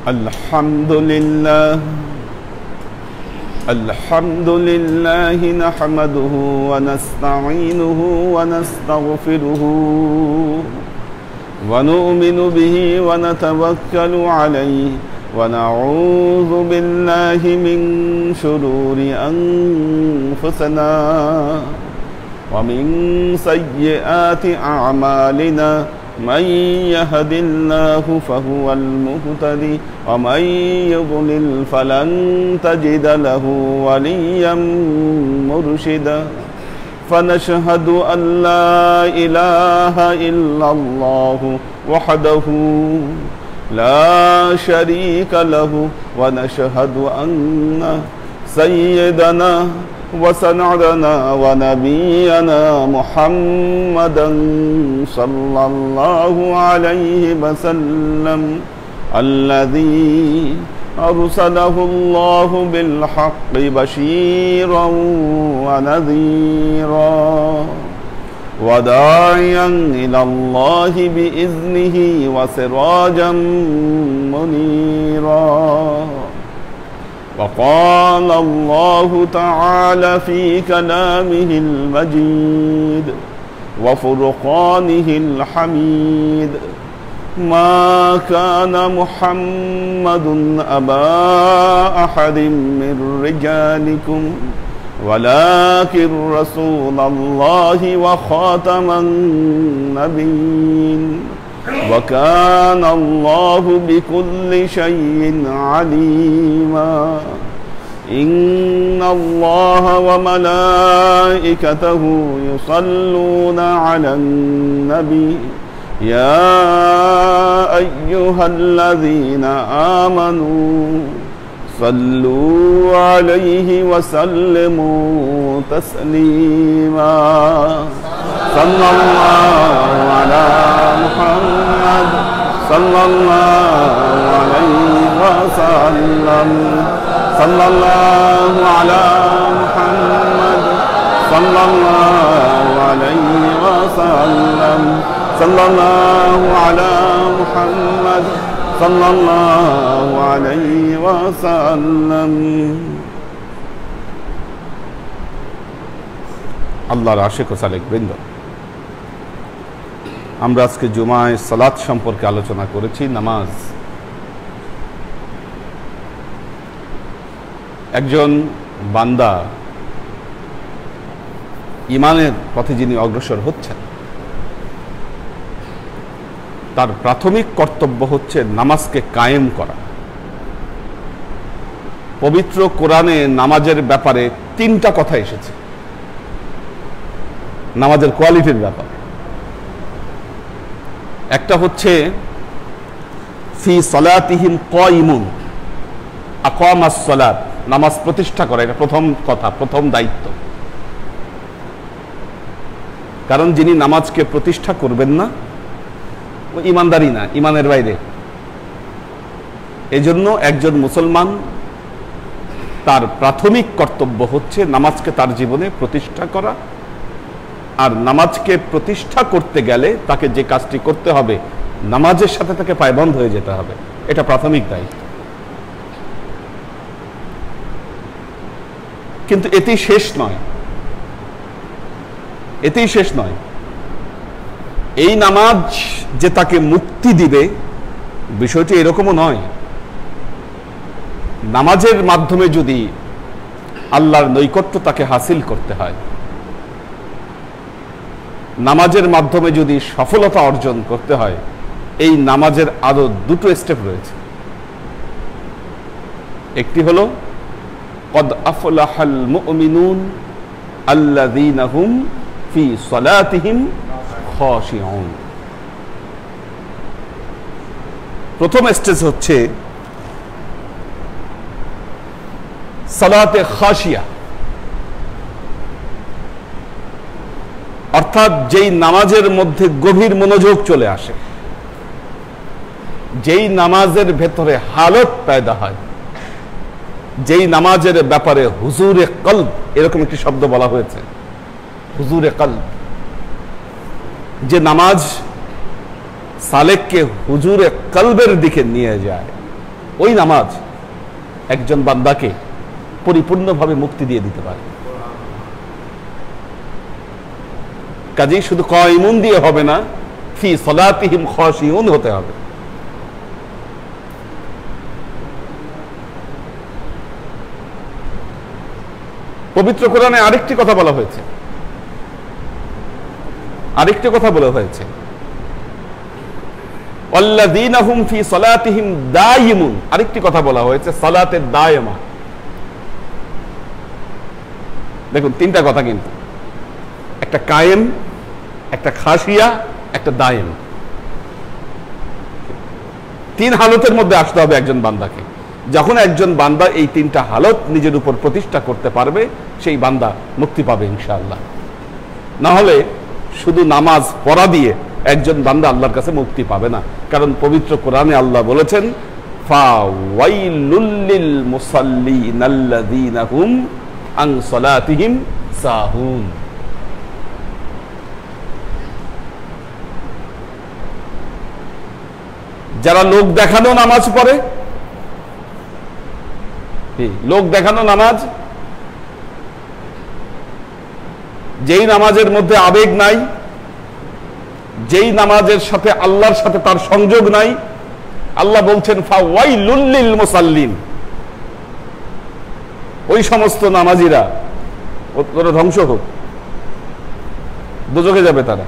الحمد لله نحمده ونستعينه ونستغفره ونؤمن به ونتوكل عليه ونعوذ بالله من شرور أنفسنا ومن سيئات أعمالنا من يهد الله فهو المهتدي ومن يضلل فلن تجد له وليا مرشدا فنشهد أن لا إله إلا الله وحده لا شريك له ونشهد أن سيدنا وسندنا ونبينا محمدا صلى الله عليه وسلم الذي أرسله الله بالحق بشيرا ونذيرا وداعيا إلى الله بإذنه وسراجا منيرا وقال الله تعالى في كلامه المجيد وفرقانه الحميد ما كان محمد أبا أحد من رجالكم ولكن رسول الله وخاتم النبيين وكان الله بكل شيء عليما إن الله وملائكته يصلون على النبي يا أيها الذين آمنوا صلوا عليه وسلموا تسليما صلى الله على محمد صلى الله عليه وسلم صلى الله على محمد صلى الله عليه وسلم صلى الله على محمد صلى الله عليه وسلم আল্লাহর আশিক ও সালেক বৃন্দ, আমরা আজকে জুমায় সালাত সম্পর্কে আলোচনা করেছি। নামাজ একজন বান্দা ঈমানের পথে যিনি অগ্রসর হচ্ছেন, তার প্রাথমিক কর্তব্য হচ্ছে নামাজকে কায়েম করা। পবিত্র কোরআনে নামাজের ব্যাপারে 3টা কথা এসেছে, নামাজের কোয়ালিটির ব্যাপার। একটা হচ্ছে ফি সালাতিহিম কায়িমুন, আকামাস সালাত, নামাজ প্রতিষ্ঠা করা, এটা প্রথম কথা, প্রথম দায়িত্ব। কারণ যিনি নামাজকে প্রতিষ্ঠা করবেন না ও ঈমানদারি না, ঈমানের বাইরে। এজন্য একজন মুসলমান তার প্রাথমিক কর্তব্য হচ্ছে নামাজকে তার জীবনে প্রতিষ্ঠা করা। আর নামাজকে প্রতিষ্ঠা করতে গেলে তাকে যে কাজটি করতে হবে, নামাজের সাথে তাকে পায়বন্ধ হয়ে যেতে হবে, এটা প্রাথমিক দায়িত্ব। কিন্তু এতেই শেষ নয়, এতেই শেষ নয়। এই নামাজ যে তাকে মুক্তি দিবে, বিষয়টি এরকমও নয়। নামাজের মাধ্যমে যদি আল্লাহর নৈকট্য তাকে হাসিল করতে হয়, নামাজের মাধ্যমে যদি সফলতা অর্জন করতে হয়, এই নামাজের আরো 2টো স্টেপ রয়েছে। একটি হলো কদ আফলাহাল মুমিনুন আল্লাযীনা হুম ফি সালাতিহিম খাশিউন। প্রথম স্টেজ হচ্ছে সালাতে খাশিয়া, অর্থাৎ যেই নামাজের মধ্যে গভীর মনোযোগ চলে আসে, যেই নামাজের ভেতরে হালত পয়দা হয়, যেই নামাজের ব্যাপারে হুজুরে কলব, এরকম একটি শব্দ বলা হয়েছে, হুজুরে কলব, যে নামাজ সালেককে হুজুরে কলবের দিকে নিয়ে যায়, ওই নামাজ একজন বান্দাকে পরিপূর্ণভাবে মুক্তি দিয়ে দিতে পারে। কাজেই শুধু কায়িমুন দিয়ে হবে না, ফি সলাতিহিম খাশিউন হতে হবে। পবিত্র কোরআনে আরেকটি কথা বলা হয়েছে, আল্লাযীনা হুম ফি সলাতিহিম দায়িমুন, আরেকটি কথা বলা হয়েছে সালাতে দায়মা। দেখুন তিনটা কথা, কিন্তু একটা কায়েম, একটা খাসিয়া, একটা দায়েম। তিন হালতের মধ্যে আসতে হবে একজন বান্দাকে। যখন একজন বান্দা এই তিনটা হালত নিজের উপর প্রতিষ্ঠা করতে পারবে, সেই বান্দা মুক্তি পাবে ইনশাআল্লাহ। না হলে শুধু নামাজ পড়া দিয়ে একজন বান্দা আল্লাহর কাছে মুক্তি পাবে না। কারণ পবিত্র কোরআনে আল্লাহ বলেছেন, ফাওয়াইলুল লিল মুসাল্লিনাল্লাযীনা হুম আন সালাতিহিম সাহুন। যারা লোক দেখানো নামাজ পড়ে, লোক দেখানো নামাজ, যেই নামাজের মধ্যে আবেগ নাই, যেই নামাজের সাথে আল্লাহর সাথে তার সংযোগ নাই, আল্লাহ বলছেন ফাওয়াইলুল লিল মুসাল্লিন, ওই সমস্ত নামাজিরা ওরা ধ্বংস হোক, দোজখে যাবে তারা,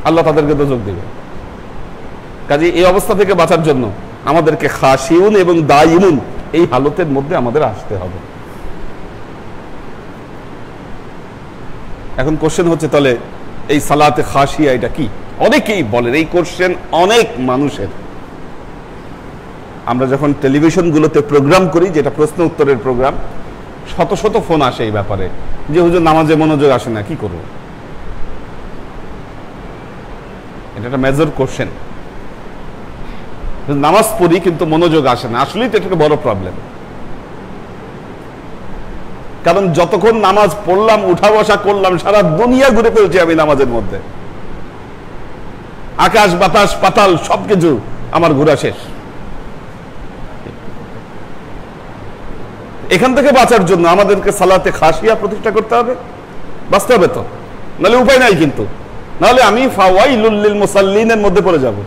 আল্লাহ তাদেরকে দোজখ দেবে। কাজে এই অবস্থা থেকে বাঁচার জন্য আমাদেরকে খাশিউন এবং দায়িমুন এই হালতের মধ্যে আমাদের আসতে হবে। এখন কোশ্চেন হচ্ছে, তাহলে এই সালাতে খাশিয়া এটা কি? অনেকেই বলেন, এই কোশ্চেন অনেক মানুষের। আমরা যখন টেলিভিশনগুলোতে প্রোগ্রাম করি, যেটা প্রশ্ন উত্তরের প্রোগ্রাম, শত শত ফোন আসে এই ব্যাপারে যে হুজুর নামাজে মনোযোগ আসে না, কি করব? এটা একটা মেজর কোশ্চেন। নামাজ পড়ি কিন্তু মনোযোগ আসে না, আসলেই তো এটা একটা বড় প্রবলেম। কারণ যতক্ষণ নামাজ পড়লাম, উঠা বসা করলাম, সারা দুনিয়া ঘুরে ফেলছি আমি নামাজের মধ্যে, আকাশ বাতাস পাতাল সবকিছু আমার ঘোরা শেষ। এখান থেকে বাঁচার জন্য আমাদেরকে সালাতে খাশিয়া প্রতিষ্ঠা করতে হবে, বাঁচতে হবে তো, নাহলে উপায় নাই। কিন্তু নাহলে আমি ফাওয়াইলুল লিল মুসাল্লিনের মধ্যে পড়ে যাব।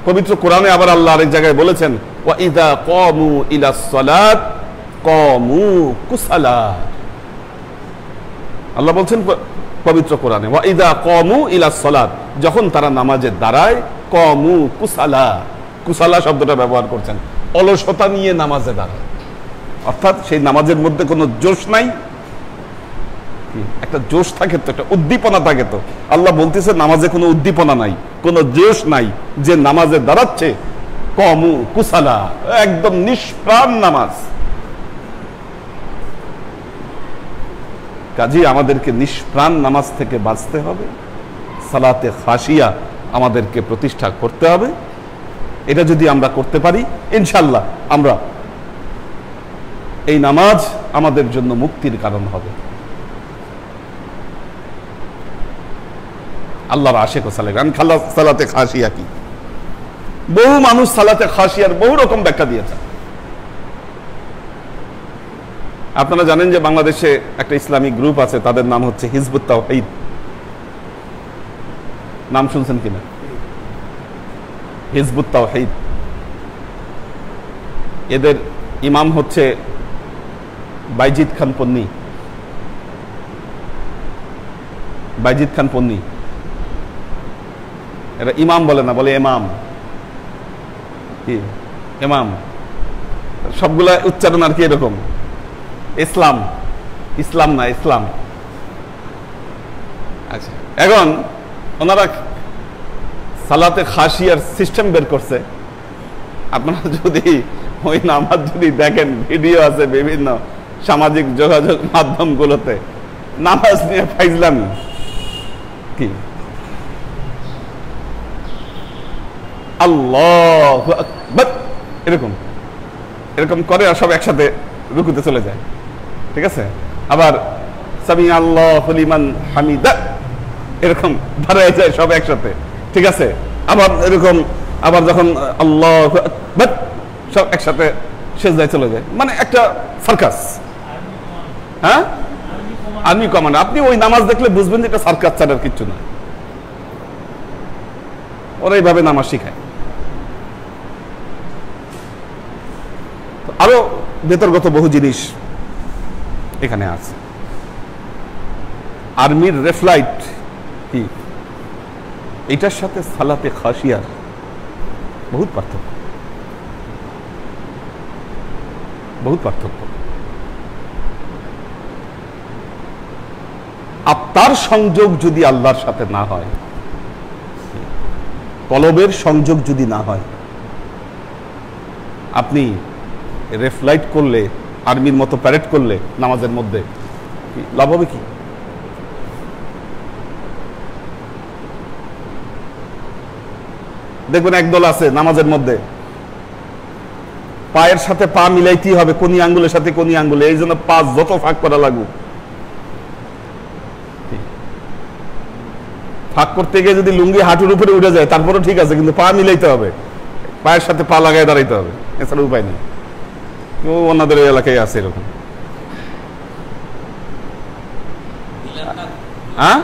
পবিত্র কোরআনে আবার আল্লাহ আরেক জায়গায় বলেছেন, ওয়া ইযা ক্বামু ইলাস সালাত ক্বামু কুসালা। আল্লাহ বলছেন পবিত্র কোরআনে, ওয়া ইযা ক্বামু ইলাস সালাত, যখন তারা নামাজে দাঁড়ায়, ক্বামু কুসালা, কুসালা শব্দটা ব্যবহার করছেন, অলসতা নিয়ে নামাজে দাঁড়ায়। অর্থাৎ সেই নামাজের মধ্যে কোনো জোশ নাই। একটা জোশ থাকে তো, একটা উদ্দীপনা থাকে তো। আল্লাহ বলতেছে নামাজে কোনো উদ্দীপনা নাই, কোনো জোশ নাই, যে নামাজে দাঁড়াচ্ছে কমু কুসালা, একদম নিষ্প্রাণ নামাজ। কাজেই আমাদেরকে নিষ্প্রাণ নামাজ থেকে বাঁচতে হবে, সালাতে খাশিয়া আমাদেরকে প্রতিষ্ঠা করতে হবে। এটা যদি আমরা করতে পারি, ইনশাআল্লাহ আমরা এই নামাজ আমাদের জন্য মুক্তির কারণ হবে। আল্লাহর আশিক ও সালেক। সালাতে খাশিয়া কি? বহু মানুষ সালাতে খাশিয়ার বহু রকম ব্যাখ্যা দিয়েছে। আপনারা জানেন যে বাংলাদেশে একটা ইসলামিক গ্রুপ আছে, তাদের নাম হচ্ছে হিজবুত তাওহীদ। নাম শুনছেন কিনা? হিজবুত তাওহীদ। এদের ইমাম হচ্ছে বাইজিদ খান পন্নী। বাইজিদ খান পন্নী, এটা ইমাম বলে না, বলে এমাম। কি এমাম? সবগুলা উচ্চারণ আর কি এরকম। ইসলাম, ইসলাম না, ইসলাম। আচ্ছা, এখন ওনারা সালাতে খাশিয়ার সিস্টেম বের করছে। আপনারা যদি ওই নামাজ যদি দেখেন, ভিডিও আছে বিভিন্ন সামাজিক যোগাযোগ মাধ্যমগুলোতে, নামাজ নিয়ে ফাইজলামি। কি আল্লাহু আকবার এরকম এরকম করে, আর সব একসাথে রুকুতে চলে যায়। ঠিক আছে? আবার সামি আল্লাহু লিমান হামিদা এরকম দাঁড়ায় যায় সব একসাথে। ঠিক আছে? আবার এরকম আবার যখন আল্লাহু আকবার সব একসাথে সেজদায় চলে যায়, মানে একটা সার্কাস। হ্যাঁ, আর্মি কমান্ড। আপনি ওই নামাজ দেখলে বুঝবেন যে এটা সার্কাস ছাড়ার কিচ্ছু না। ওরা এইভাবে নামাজ শিখায়। আরো ভেতরগত বহু জিনিস এখানে আছে। আর্মির রেফলাইট কি, এটার সাথে সালাতে খাসিয়ার বহুত পার্থক্য, বহুত পার্থক্য। আত্মার সংযোগ যদি আল্লাহর সাথে না হয়, কলবের সংযোগ যদি না হয়, আপনি রেফলাইট করলে, আর্মির মতো প্যারেড করলে নামাজের মধ্যে লাভ হবে কি? দেখবেন একদল আছে নামাজের মধ্যে পায়ের সাথে পা মিলাইতেই হবে, কোনি আঙ্গুলের সাথে কোনি আঙ্গুলে, এই জন্য পা যত ফাঁক করা লাগুক, ফাঁক করতে গিয়ে যদি লুঙ্গি হাঁটুর উপরে উঠে যায় তারপরে ঠিক আছে, কিন্তু পা মিলাইতে হবে, পায়ের সাথে পা লাগাই দাঁড়াইতে হবে, এছাড়া উপায় নেই। ওনাদের এলাকায় আছে এরকম। হ্যাঁ,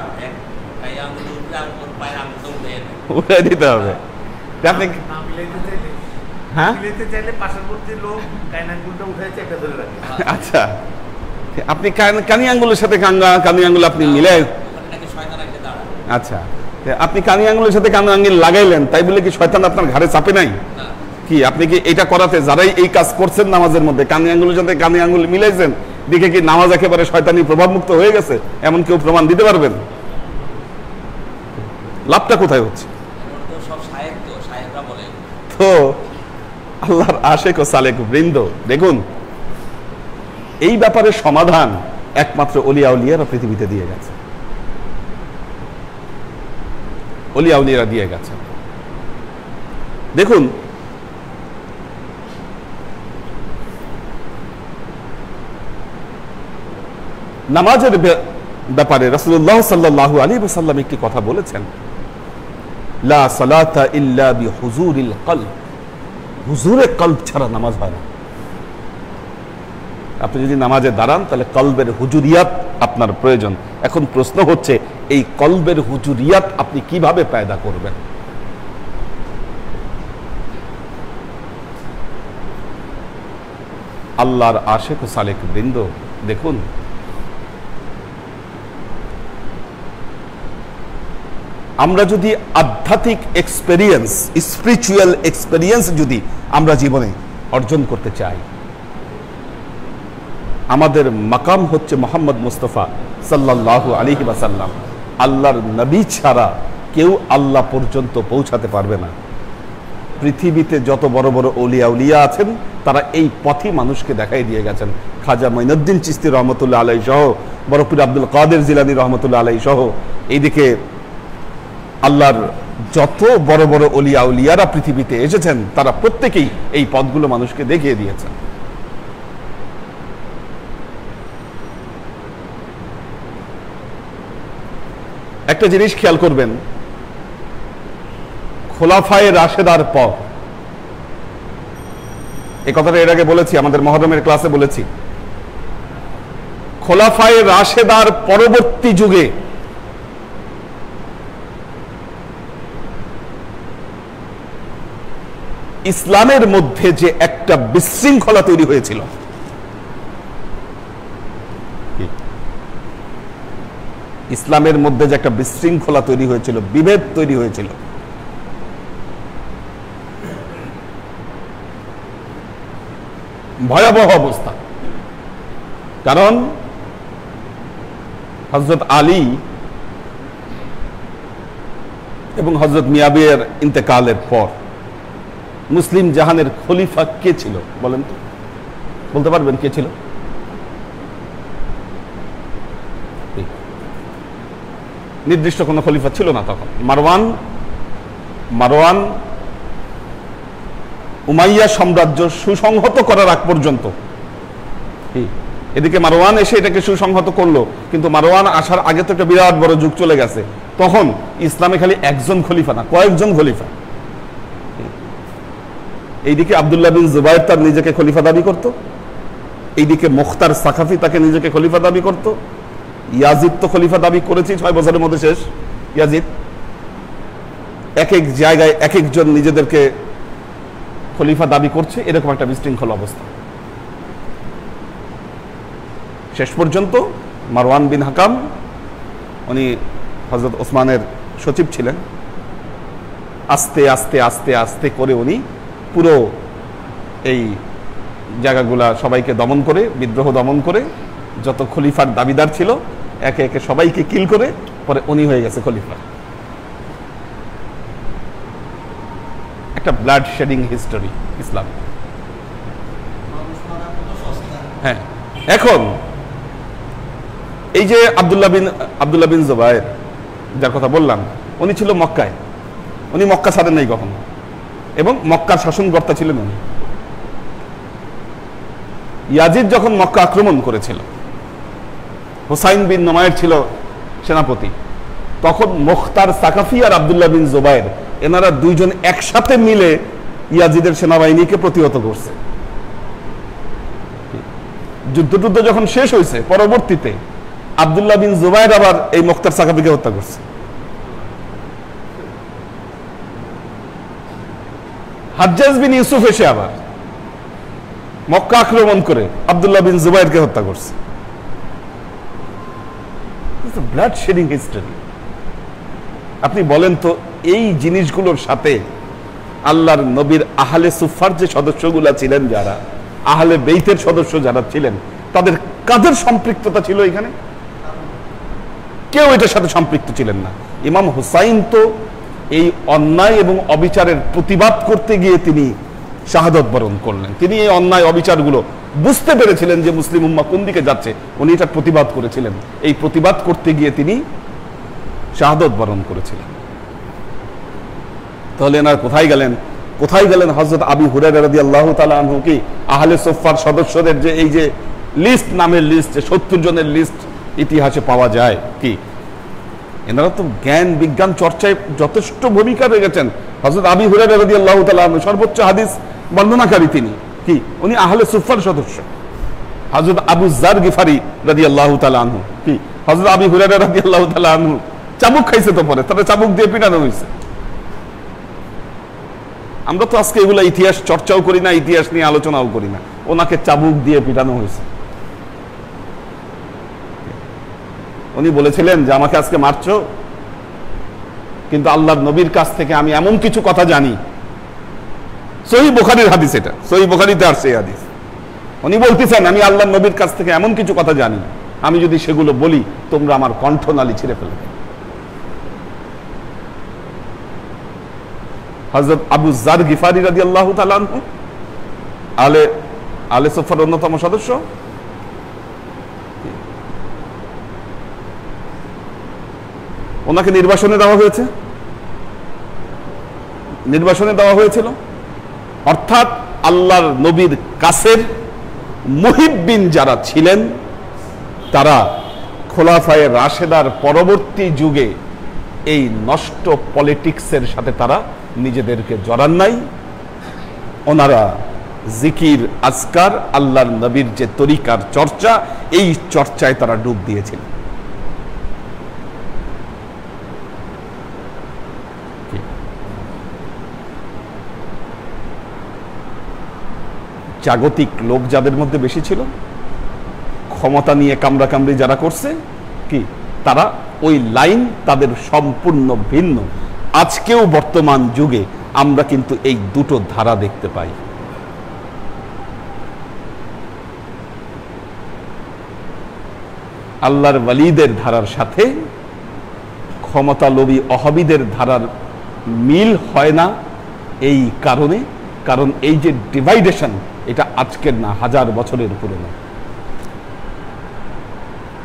উঠে দিতে হবে। আপনি হ্যাঁ, আচ্ছা, আপনি কানি আঙ্গুলের সাথে কানি আঙ্গুল আপনি মিলে, আচ্ছা, আপনি কানি আঙ্গুলের সাথে কানি আঙ্গুল লাগাইলেন, তাই বলে কি শয়তান আপনার ঘাড়ে চাপে নাই? কি আপনি কি এটা করাতে, যারাই এই কাজ করছেন নামাজের মধ্যে কানি আঙ্গুলের সাথে কানি আঙ্গুল মিলাইছেন, দেখে কি নামাজ একেবারে শয়তানি প্রভাব মুক্ত হয়ে গেছে? এমন কেউ প্রমাণ দিতে পারবেন? লাভটা কোথায় হচ্ছে? তো আল্লাহর আশেক ও সালেক বৃন্দ, দেখুন এই ব্যাপারে সমাধান একমাত্র ওলিয়া উলিয়ারা পৃথিবীতে দিয়ে গেছে, ওলিয়া উলিয়ারা দিয়ে গেছে। দেখুন নামাজের ব্যাপারে রাসূলুল্লাহ সাল্লাল্লাহু আলাইহি ওয়াসাল্লাম একটি কথা বলেছেন, লা সালাতা ইল্লা বিহুজুরিল কলব, হুজুরে কলব ছাড়া নামাজ হয় না। আপনি যদি নামাজে দাঁড়ান তাহলে কলবের হুজুরিয়াত আপনার প্রয়োজন। এখন প্রশ্ন হচ্ছে এই কলবের হুজুরিয়াত আপনি কিভাবে পয়দা করবেন? আল্লাহর আশিক ও সালেক বৃন্দ, দেখুন আমরা যদি আধ্যাত্মিক এক্সপেরিয়েন্স, স্পিরিচুয়াল এক্সপেরিয়েন্স যদি আমরা জীবনে অর্জন করতে চাই, আমাদের মাকাম হচ্ছে মুহাম্মদ মুস্তাফা সাল্লাল্লাহু আলাইহি ওয়াসাল্লাম। আল্লাহর নবী ছাড়া কেউ আল্লাহ পর্যন্ত পৌঁছাতে পারবে না। পৃথিবীতে যত বড় বড় ওলিয়া উলিয়া আছেন তারা এই পথই মানুষকে দেখাই দিয়ে গেছেন। খাজা মঈনুদ্দিন চিশতি রহমতুল্লাহ আলাইহি সহ, বড় পীর আব্দুল কাদের জিলানী রহমতুল্লাহ আলাইহি সহ, এইদিকে আল্লাহর যত বড় বড় ওলিয়া উলিয়ারা পৃথিবীতে এসেছেন তারা প্রত্যেকেই এই পথগুলো মানুষকে দেখিয়ে দিয়েছেন। একটা জিনিস খেয়াল করবেন, খোলাফায়ে রাশেদার পর, এই কথাটা এর আগে বলেছি, আমাদের মুহররমের ক্লাসে বলেছি, খোলাফায়ে রাশেদার পরবর্তী যুগে ইসলামের মধ্যে যে একটা বিশৃঙ্খলা তৈরি হয়েছিল, ইসলামের মধ্যে যে একটা বিশৃঙ্খলা তৈরি হয়েছিল, বিভেদ তৈরি হয়েছিল, ভয়াবহ অবস্থা। কারণ হযরত আলী এবং হযরত মুআবিয়ার ইন্তেকালের পর মুসলিম জাহানের খলিফা কে ছিল বলেন তো? বলতে পারবেন কে ছিল? নির্দিষ্ট কোনো খলিফা ছিল না তখন। মারওয়ান উমাইয়া সাম্রাজ্য সুসংহত করার আগ পর্যন্ত, এদিকে মারওয়ান এসে এটাকে সুসংহত করলো, কিন্তু মারওয়ান আসার আগে তো একটা বিরাট বড় যুগ চলে গেছে। তখন ইসলামে খালি একজন খলিফা না, কয়েকজন খলিফা। এইদিকে আব্দুল্লাহ বিন জুবায়ের তার নিজেকে খলিফা দাবি করত, এইদিকে মুখতার সাকাফি তাকে নিজেকে খলিফা দাবি করত, ইয়াজিদ তো খলিফা দাবি করেছি 6 বছরের মধ্যে শেষ। ইয়াজিদ এক এক জায়গায় এক একজন নিজেদেরকে খলিফা দাবি করছে, এরকম একটা বিশৃঙ্খল অবস্থা। শেষ পর্যন্ত মারওয়ান বিন হাকাম, উনি হযরত ওসমানের সচিব ছিলেন, আস্তে আস্তে আস্তে আস্তে করে উনি পুরো এই জায়গাগুলা সবাইকে দমন করে, বিদ্রোহ দমন করে, যত খলিফার দাবিদার ছিল একে একে সবাইকে কিল করে পরে উনি হয়ে গেছে খলিফা। একটা ব্লাড শেডিং হিস্টোরি ইসলাম। হ্যাঁ, এখন এই যে আব্দুল্লাহ বিন জুবায়ের যার কথা বললাম, উনি ছিল মক্কায়, উনি মক্কা ছাড়েন নাই কখনো, এবং মক্কার শাসনকর্তা ছিলেন উনি। ইয়াজিদ যখন মক্কা আক্রমণ করেছিল, হুসাইন বিন নোমায়ের ছিল সেনাপতি, তখন মুখতার সাকাফি আর আব্দুল্লাহ বিন জুবায়ের এনারা দুইজন একসাথে মিলে ইয়াজিদের সেনাবাহিনীকে প্রতিহত করছে। যুদ্ধ যখন শেষ হয়েছে, পরবর্তীতে আব্দুল্লাহ বিন জুবায়ের আবার এই মুখতার সাকাফিকে হত্যা করছে। হাজ্জাজ বিন ইউসুফ এসে আবার মক্কা আক্রমণ করে আব্দুল্লাহ বিন জুবায়েরকে হত্যা করছে। Blood shedding history. আপনি বলেন তো, এই জিনিসগুলোর সাথে আল্লাহর নবীর আহলে সুফার যে সদস্যগুলা ছিলেন, যারা আহলে বেইতের সদস্য যারা ছিলেন, তাদের কাদের সম্পৃক্ততা ছিল এখানে? কেউ এটার সাথে সম্পৃক্ত ছিলেন না। ইমাম হুসাইন তো এই অন্যায় এবং অবিচারের প্রতিবাদ করতে গিয়ে তিনি শাহাদত বরণ করলেন। তিনি এই অন্যায় অবিচারগুলো বুঝতে পেরেছিলেন যে মুসলিম উম্মাহ কোন দিকে যাচ্ছে, উনি এটা প্রতিবাদ করেছিলেন। এই প্রতিবাদ করতে গিয়ে তিনি শাহাদত বরণ করেছিলেন। তাহলে এনার কোথায় গেলেন হযরত আবু হুরায়রা রাদিয়াল্লাহু তাআলা আনহু? কি আহলে সুফার সদস্যদের যে এই যে লিস্ট, নামের লিস্ট, 70 জনের লিস্ট ইতিহাসে পাওয়া যায়, কি এনারা তো জ্ঞান বিজ্ঞান চর্চায় যথেষ্ট ভূমিকা রেখেছেন। হযরত আবু হুরায়রা রাদিয়াল্লাহু তাআলা আনহু সর্বোচ্চ হাদিস বর্ণনাকারী, তিনি কি উনি আহলে সুফার সদস্য। হযরত আবু যার গিফারি রাদিয়াল্লাহু তাআলা আনহু, কি হযরত আবু হুরায়রা রাদিয়াল্লাহু তাআলা আনহু চাবুক খাইছে, তো পরে তারা চাবুক দিয়ে পিটানো হয়েছে। আমরা তো আজকে এগুলা ইতিহাস চর্চাও করি না, ইতিহাস নিয়ে আলোচনাও করি না। ওনাকে চাবুক দিয়ে পিটানো হয়েছে। উনি বলেছিলেন যে আমাকে আজকে মারছো, কিন্তু আল্লাহর নবীর কাছ থেকে আমি এমন কিছু কথা জানি। সহিহ বুখারীর হাদিস, এটা সহিহ বুখারীতে আসছে এই হাদিস। উনি বলতেছেন আমি আল্লাহর নবীর কাছ থেকে এমন কিছু কথা জানি, আমি যদি সেগুলো বলি তোমরা আমার কণ্ঠনালী ছিঁড়ে ফেলবে। হযরত আবু যার গিফারি রাদিয়াল্লাহু তাআলা আনহু আহলে সুফার অন্যতম সদস্য। ওনাকে নির্বাসনে দেওয়া হয়েছিল। অর্থাৎ আল্লাহর নবীর কাছের মুহিব্বিন যারা ছিলেন, তারা খোলাফায়ে রাশেদার পরবর্তী যুগে এই নষ্ট পলিটিক্সের সাথে তারা নিজেদেরকে জড়ান নাই। ওনারা জিকির, আজকার, আল্লাহর নবীর যে তরিকার চর্চা, এই চর্চায় তারা ডুব দিয়েছিল। জাগতিক লোক যাদের মধ্যে বেশি ছিল, ক্ষমতা নিয়ে কামড়াকামড়ি যারা করছে, কি তারা ওই লাইন তাদের সম্পূর্ণ ভিন্ন। আজকেও বর্তমান যুগে আমরা কিন্তু এই দুটো ধারা দেখতে পাই। আল্লাহর ওয়ালিদের ধারার সাথে ক্ষমতালোভী ওহাবীদের ধারার মিল হয় না। এই কারণ এই যে ডিভাইডেশন, এটা আজকের না, 1000 বছরের পুরনো।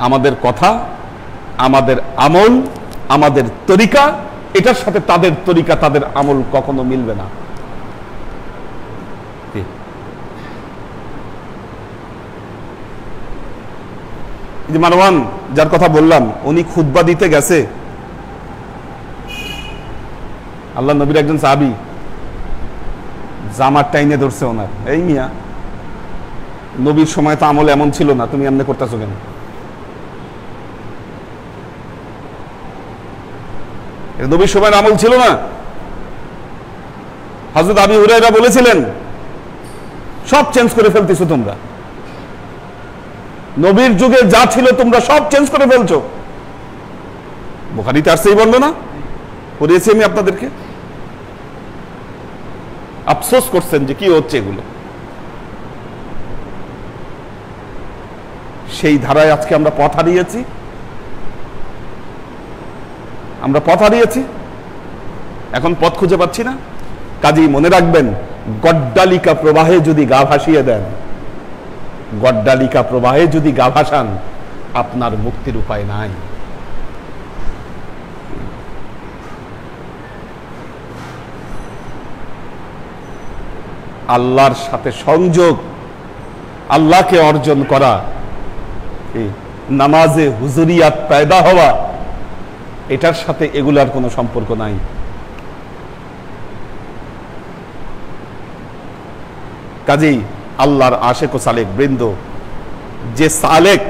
আমাদের কথা, আমাদের আমল, আমাদের তরিকা, এটার সাথে তাদের তরিকা, তাদের আমল কখনো মিলবে না। যে মারওয়ান যার কথা বললাম, উনি খুতবা দিতে গেছে, আল্লাহ নবীর একজন সাহাবী জামার টাইনে ধরছে ওনার। এই মিয়া, নবীর সময় তো আমল এমন ছিল না, তুমি এমনি করতেছো কেন? নবীর সময় আমল ছিল না। হযরত আবু হুরায়রা বলেছিলেন, সব চেঞ্জ করে ফেলতেছো তোমরা, নবীর যুগে যা ছিল তোমরা সব চেঞ্জ করে ফেলছো। বুখারীতে আসছে এই বর্ণনা, পড়িয়েছি আমি আপনাদেরকে। আফসোস করছেন যে কি হচ্ছে এগুলো। সেই ধারায় আজকে আমরা পথ হারিয়েছি, এখন পথ খুঁজে পাচ্ছি না। কাজেই মনে রাখবেন, গড্ডালিকা প্রবাহে যদি গা ভাসিয়ে দেন, গড্ডালিকা প্রবাহে যদি গা ভাসান, আপনার মুক্তির উপায় নাই। আল্লাহর সাথে সংযোগ, আল্লাহকে অর্জন করা, নামাজে হুজুরিয়াত পয়দা হওয়া, এটার সাথে এগুলার কোনো সম্পর্ক নাই। কাজেই আল্লাহর আশেক ও সালেক বৃন্দ, যে সালেক,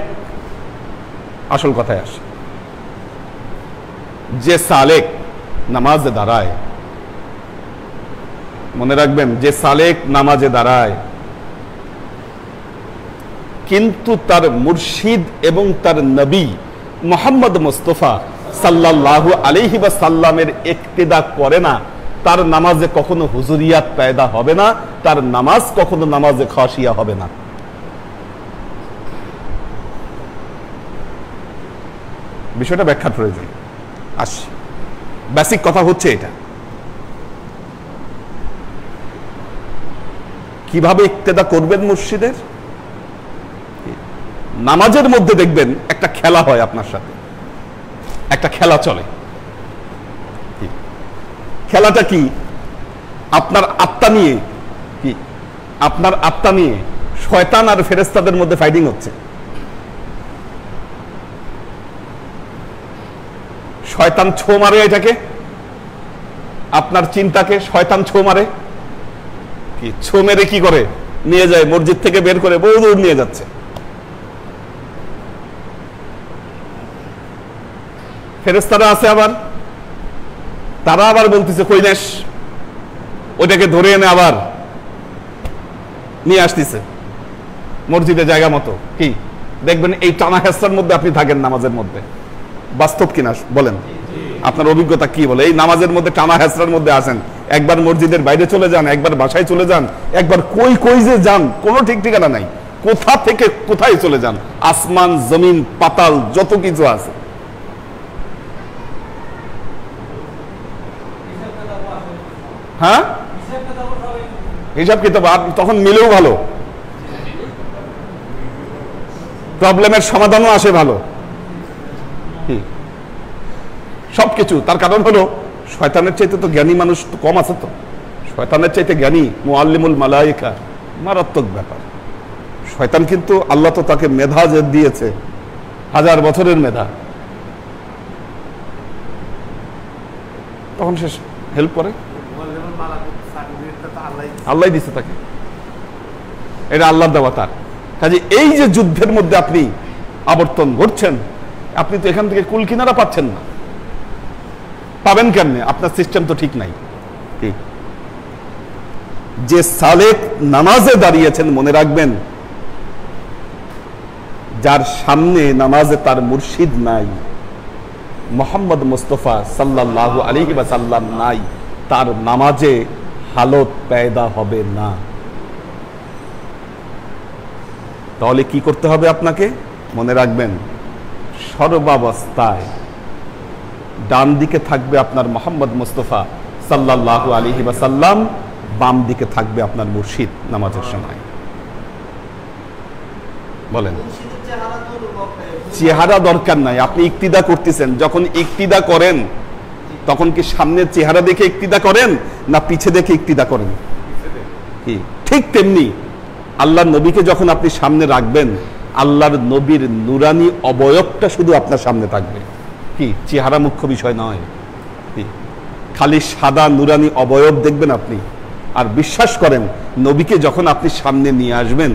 আসল কথায় আসে, যে সালেক নামাজে দাঁড়ায়, মনে রাখবেন, যে সালেক নামাজে দাঁড়ায় কিন্তু তার মুর্শিদ এবং তার নবী মুহাম্মদ মুস্তাফা সাল্লাল্লাহু আলাইহি ওয়াসাল্লামের ইক্তিদা করে না, তার নামাজে কখনো হুজুরিয়াত পয়দা হবে না, তার নামাজ কখনো নামাজে খাশিয়া হবে না। বিষয়টা ব্যাখ্যার প্রয়োজন। আসি, বেসিক কথা হচ্ছে এটা, কিভাবে ইক্তেদা করবেন মুর্শিদের। নামাজের মধ্যে দেখবেন একটা খেলা হয় আপনার সাথে, একটা খেলা চলে। খেলাটা কি? আপনার আত্মা নিয়ে, কি আপনার আত্মা নিয়ে শয়তান আর ফেরেশতাদের মধ্যে ফাইটিং হচ্ছে। শয়তান ছো মারে এটাকে, আপনার চিন্তাকে শয়তান ছো মারে। কি ছো মেরে কি করে? নিয়ে যায় মসজিদ থেকে বের করে বহু দূর নিয়ে যাচ্ছে। ফেরেশতারা আছে আবার, তারা আবার বলতেছে কইনেস, ওটাকে ধরে এনে আবার নিয়ে আসতেছে মসজিদে জায়গা মতো। কি দেখবেন, এই টানা হেসরার মধ্যে আপনি থাকেন নামাজের মধ্যে। বাস্তব কিনা বলেন, আপনার অভিজ্ঞতা কি বলে? এই নামাজের মধ্যে টানা হেসরার মধ্যে আছেন, একবার মসজিদের বাইরে চলে যান, একবার বাসায় চলে যান, একবার কই কই যে যান, কোনো ঠিক ঠিকানা নাই, কোথা থেকে কোথায় চলে যান, আসমান জমিন পাতাল যত কিছু আছে। হ্যাঁ, হিসাব কিতাব তখন মিলেও ভালো, প্রবলেমের সমাধানও আসে ভালো, সবকিছু। তার কারণ হলো শয়তানের চাইতে তো জ্ঞানী মানুষ তো কম আছে। তো শয়তানের চাইতে জ্ঞানী মুআল্লিমুল মালায়েকা, মারাত্মক ব্যাপার। শয়তান কিন্তু আল্লাহ তো তাকে মেধা যে দিয়েছে, 1000 বছরের মেধা, তখন সে হেল্প করে। আল্লাহ দিচ্ছে তাকে, এটা আল্লাহর দেওয়া তার। কাজে এই যে যুদ্ধের মধ্যে আপনি আবর্তন ঘটছেন, আপনি তো এখান থেকে কুল কিনারা পাচ্ছেন না। পাবেন কেমনে? আপনার সিস্টেম তো ঠিক নাই। ঠিক, যে সালেক নামাজে দাঁড়িয়েছেন, মনে রাখবেন, যার সামনে নামাজে তার মুর্শিদ নাই, মুহাম্মদ মুস্তাফা সাল্লাল্লাহু আলাইহি ওয়াসাল্লাম নাই, তার নামাজে হালত পয়দা হবে না। তাহলে কি করতে হবে আপনাকে? মনে রাখবেন, সর্বাবস্থায় ডান দিকে থাকবে আপনার মুহাম্মদ মুস্তাফা সাল্লাল্লাহু আলাইহি ওয়াসাল্লাম, বাম দিকে থাকবে আপনার মুর্শিদ নামাজের সময়। বলেন, চেহারা দরকার নাই, আপনি ইক্তিদা করতেছেন, যখন ইক্তিদা করেন তখন কি সামনের চেহারা দেখে ইক্তিদা করেন না পিছে দেখে ইক্তিদা করেন? কি ঠিক তেমনি আল্লাহর নবীকে যখন আপনি সামনে রাখবেন, আল্লাহর নবীর নুরানি অবয়বটা শুধু আপনার সামনে থাকবে। কি চেহারা মুখ্য বিষয় নয়, খালি সাদা নুরানি অবয়ব দেখবেন আপনি, আর বিশ্বাস করেন, নবীকে যখন আপনি সামনে নিয়ে আসবেন,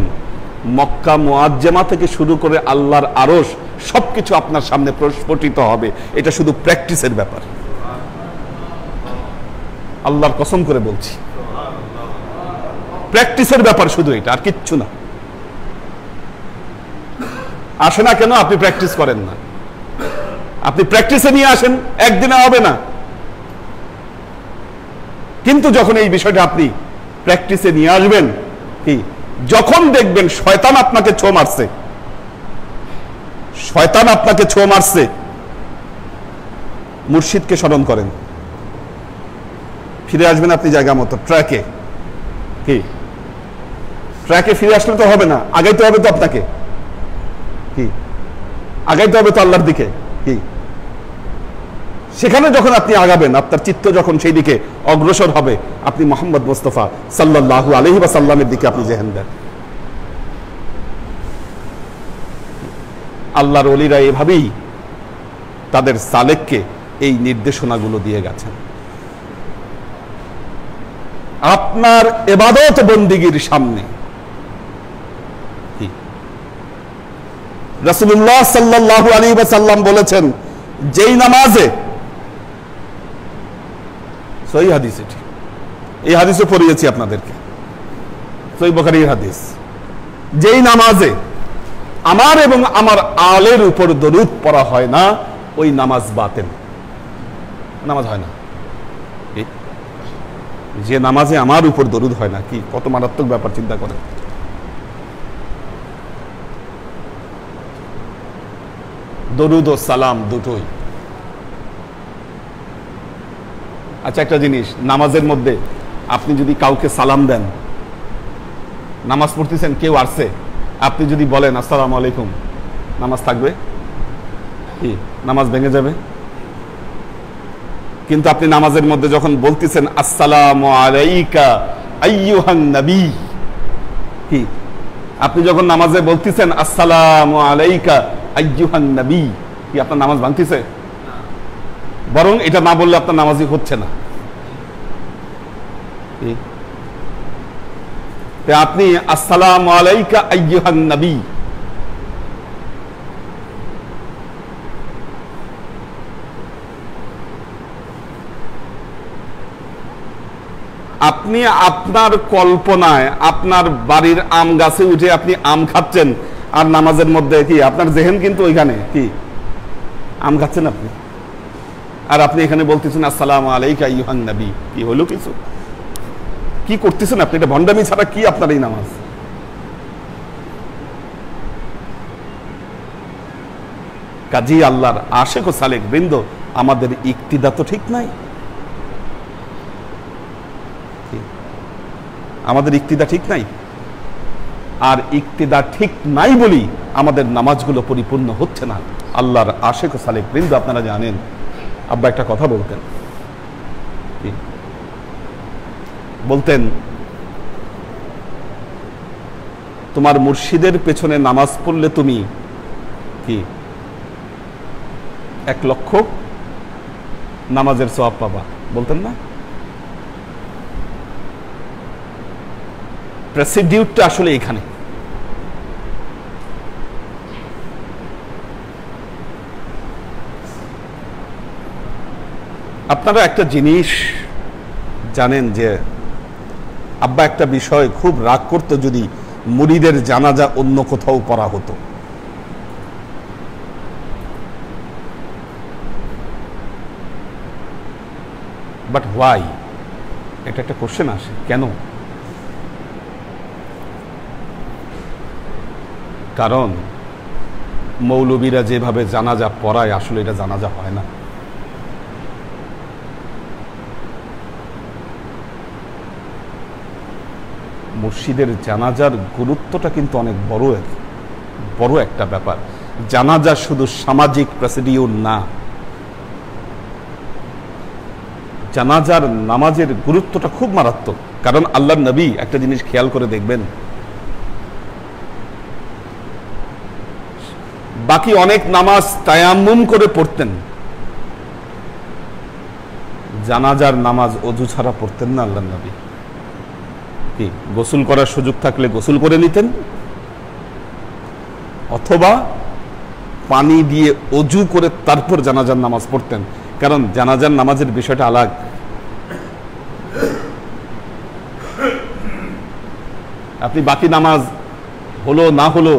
মক্কা মুআজ্জামা থেকে শুরু করে আল্লাহর আরশ সবকিছু আপনার সামনে প্রস্ফুটিত হবে। এটা শুধু প্র্যাকটিসের ব্যাপার, আল্লাহর কসম করে বলছি, প্র্যাকটিসের ব্যাপার শুধু এটা, আর কিচ্ছু না। আসে না কেন? আপনি প্র্যাকটিস করেন না। আপনি প্র্যাকটিসে নিয়ে আসেন, একদিনে হবে না। কিন্তু যখন এই বিষয়টা আপনি প্র্যাকটিসে নিয়ে আসবেন, কি যখন দেখবেন শয়তান আপনাকে ছো মারছে, শয়তান আপনাকে ছো মারছে, মুর্শিদকে স্মরণ করেন, ফিরে আসবেন আপনি জায়গা মতো ট্র্যাকে। কি ট্র্যাকে ফিরে আসলে তো হবে না, আগাইতে হবে তো আপনাকে, কি আগাইতে হবে তো আল্লাহর দিকে। কি সেখানে যখন আপনি আগাবেন, আপনার চিত্ত যখন সেই দিকে অগ্রসর হবে, আপনি মুহাম্মদ মুস্তাফা সাল্লাল্লাহু আলাইহি ওয়াসাল্লামের দিকে আপনি জেহেন দেন। আল্লাহর ওলিরা এভাবেই তাদের সালেককে এই নির্দেশনাগুলো দিয়ে গেছেন। আপনার ইবাদত বন্দিগির সামনে রাসূলুল্লাহ সাল্লাল্লাহু আলাইহি ওয়াসাল্লাম বলেছেন, যেই নামাজে, সহিহ হাদিস, এই হাদিসও পড়িয়েছি আপনাদেরকে, সহিহ বুখারীর হাদিস, যেই নামাজে আমার এবং আমার আলের উপর দরুদ পড়া হয় না, ওই নামাজ বাতিল, নামাজ হয় না। যে নামাজে আমার উপর দরুদ হয় না, কি কত মারাত্মক ব্যাপার, চিন্তা করেন। দরুদ ও সালাম দুটোই। আচ্ছা, একটা জিনিস, নামাজের মধ্যে আপনি যদি কাউকে সালাম দেন, নামাজ পড়তেছেন, কেউ আসছে, আপনি যদি বলেন আসসালামু আলাইকুম, নামাজ থাকবে? কি নামাজ ভেঙে যাবে? কিন্তু আপনি নামাজের মধ্যে যখন বলতেছেন আসসালামু আলাইকা আইয়ুহান নবী, কি আপনি যখন নামাজে বলতেছেন আসসালামু আলাইকা আইয়ুহান নবী, কি আপনার নামাজ ভাঙতেছে? বরং এটা না বললে আপনার নামাজই হচ্ছে না। আপনি আসসালামু আলাইকা আইয়ুহান নবী, আপনি আপনার কল্পনায় আপনার বাড়ির আম গাছে উঠে আপনি আম খাচ্ছেন, আর নামাজের মধ্যে কি আপনার জেহেন কিন্তু ওইখানে, কি আম খাচ্ছেন আপনি, আর আপনি এখানে বলতেছেন আসসালামু আলাইকা আইয়ুহান নবী। কি হলো কিছু? কি করতেছেন আপনি? এটা ভণ্ডামি ছাড়া কি আপনার এই নামাজ? কাজী আল্লাহর আশিক ও সালেক বৃন্দ, আমাদের ইক্তিদা তো ঠিক নাই, আমাদের ইক্তিদা ঠিক নাই। আর ইক্তিদা ঠিক নাই বলি আমাদের নামাজগুলো পরিপূর্ণ হচ্ছে না। আল্লাহর আশিক ও সালেক বৃন্দ, আপনারা জানেন, আব্বা একটা কথা বলতেন, বলতেন তোমার মুর্শিদের পেছনে নামাজ পড়লে তুমি কি 1 লক্ষ নামাজের সওয়াব পাবা, বলতেন না? প্রসিডিউরটা আসলে এখানে। আপনারা একটা জিনিস জানেন যে আব্বা একটা বিষয় খুব রাগ করতো যদি মুরিদের জানাজা অন্য কোথাও পড়া হতো। বাট হোয়াই, এটা একটা কোশ্চেন আসে, কেন? কারণ মৌলবীরা যেভাবে জানাজা পড়ায়, আসলে এটা জানাজা হয় না। মুর্শিদের জানাজার গুরুত্বটা কিন্তু অনেক বড় একটা ব্যাপার। জানাজা শুধু সামাজিক প্রসিডিউর না, জানাজার নামাজের গুরুত্বটা খুব মারাত্মক। কারণ আল্লাহর নবী একটা জিনিস খেয়াল করে দেখবেন, বাকি অনেক নামাজ তায়াম্মুম করে পড়তেন, জানাজার নামাজ অজু ছাড়া পড়তেন না আল্লাহর নবী। কি গোসল করার সুযোগ থাকলে গোসল করে নিতেন, অথবা পানি দিয়ে অজু করে তারপর জানাজার নামাজ পড়তেন। কারণ জানাজার নামাজের বিষয়টা আলাদা। আপনি বাকি নামাজ হলো না হলো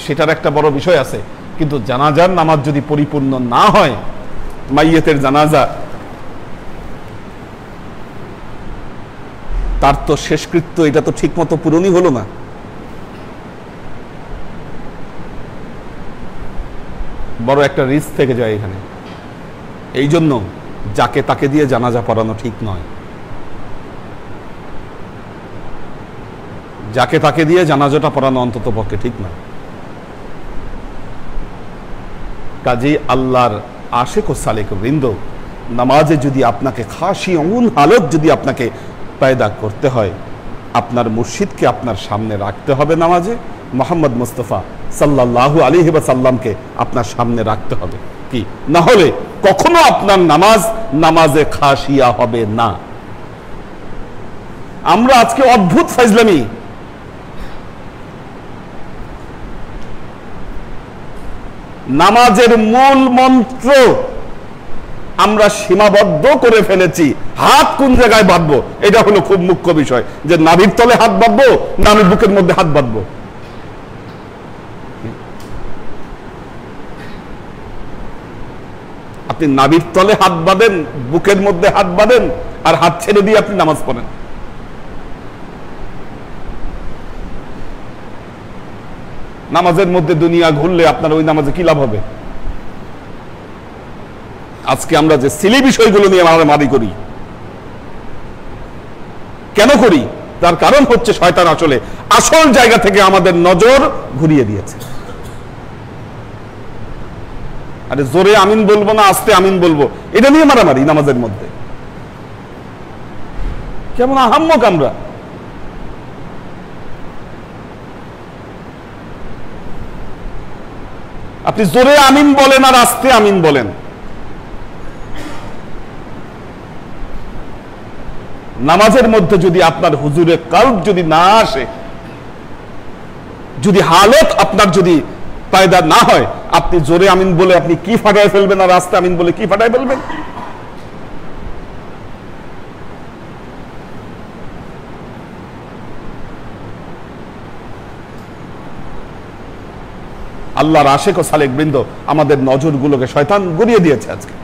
সেটার একটা বড় বিষয় আছে, কিন্তু জানাজার নামাজ যদি পরিপূর্ণ না হয়, মাইয়েতের জানাজা, তার তো শেষকৃত্য এটা তো ঠিক মতো পূরণই হলো না। বড় একটা রিস্ক থেকে যায় এখানে। এই জন্য যাকে তাকে দিয়ে জানাজা পড়ানো ঠিক নয়। যাকে তাকে দিয়ে জানাজাটা পড়ানো অন্তত পক্ষে ঠিক নয়। কাজেই আল্লাহর আশিক ও সালেক বৃন্দ, নামাজে যদি আপনাকে খাসি অমন হালত যদি আপনাকে পয়দা করতে হয়, আপনার মুর্শিদকে আপনার সামনে রাখতে হবে। নামাজে মোহাম্মদ মুস্তাফা সাল্লাল্লাহু আলাইহি ওয়াসাল্লামকে আপনার সামনে রাখতে হবে। কি না হলে কখনো আপনার নামাজে খাসিয়া হবে না। আমরা আজকে অদ্ভুত ফাজলামি, নামাজের মূল মন্ত্র আমরা সীমাবদ্ধ করে ফেলেছি। হাত কোন জায়গায় বাঁধবো, এটা হলো খুব মুখ্য বিষয়, যে নাভির তলে হাত বাঁধবো না আমি বুকের মধ্যে হাত বাঁধবো। আপনি নাভির তলে হাত বাঁধেন, বুকের মধ্যে হাত বাঁধেন, আর হাত ছেড়ে দিয়ে আপনি নামাজ পড়েন। নামাজের মধ্যে দুনিয়া ঘুরলে আপনার ওই নামাজে কি লাভ হবে? আজকে আমরা যে সিলি বিষয়গুলো নিয়ে মারামারি করি, কেন করি? তার কারণ হচ্ছে শয়তান আসলে আসল জায়গা থেকে আমাদের নজর ঘুরিয়ে দিয়েছে। আরে জোরে আমিন বলবো না আস্তে আমিন বলবো, এটা নিয়ে মারামারি নামাজের মধ্যে। কেমন আহাম্মক আমরা! আপনি জোরে আমিন বলেন আর আস্তে আমিন বলেন, নামাজের মধ্যে যদি আপনার হুজুরে কলব যদি না আসে, যদি হালত আপনার যদি পয়দা না হয়, আপনি জোরে আমিন বলে আপনি কি ফাটায় ফেলবেন আর আস্তে আমিন বলে কি ফাটায় ফেলবেন? আল্লাহর আশিক ও সালেক বৃন্দ, আমাদের নজরগুলোকে শয়তান ঘুরিয়ে দিয়েছে আজকে।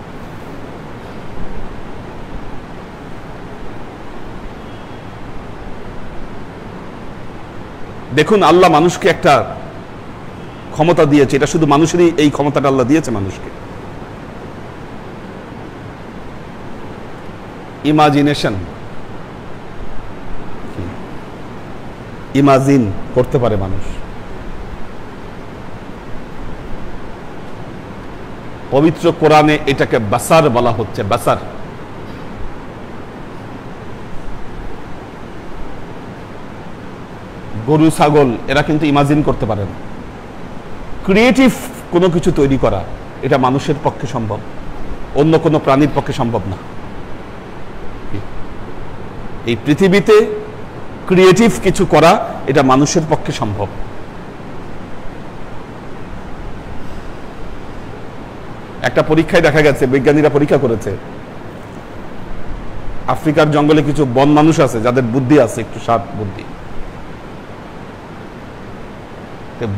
দেখুন, আল্লাহ মানুষকে একটা ক্ষমতা দিয়েছে, এটা শুধু মানুষেরই এই ক্ষমতাটা আল্লাহ দিয়েছে মানুষকে। ইমাজিনেশন, ইমাজিন করতে পারে মানুষ। পবিত্র কোরআনে এটাকে বাসার বলা হচ্ছে, বাসার। গরু ছাগল এরা কিন্তু ইমাজিন করতে পারে না। ক্রিয়েটিভ কোনো কিছু তৈরি করা এটা মানুষের পক্ষে সম্ভব, অন্য কোনো প্রাণীর পক্ষে সম্ভব না। এই পৃথিবীতে ক্রিয়েটিভ কিছু করা এটা মানুষের পক্ষে সম্ভব। একটা পরীক্ষায় দেখা গেছে, বিজ্ঞানীরা পরীক্ষা করেছে, আফ্রিকার জঙ্গলে কিছু বন মানুষ আছে যাদের বুদ্ধি আছে, একটু শার্প বুদ্ধি।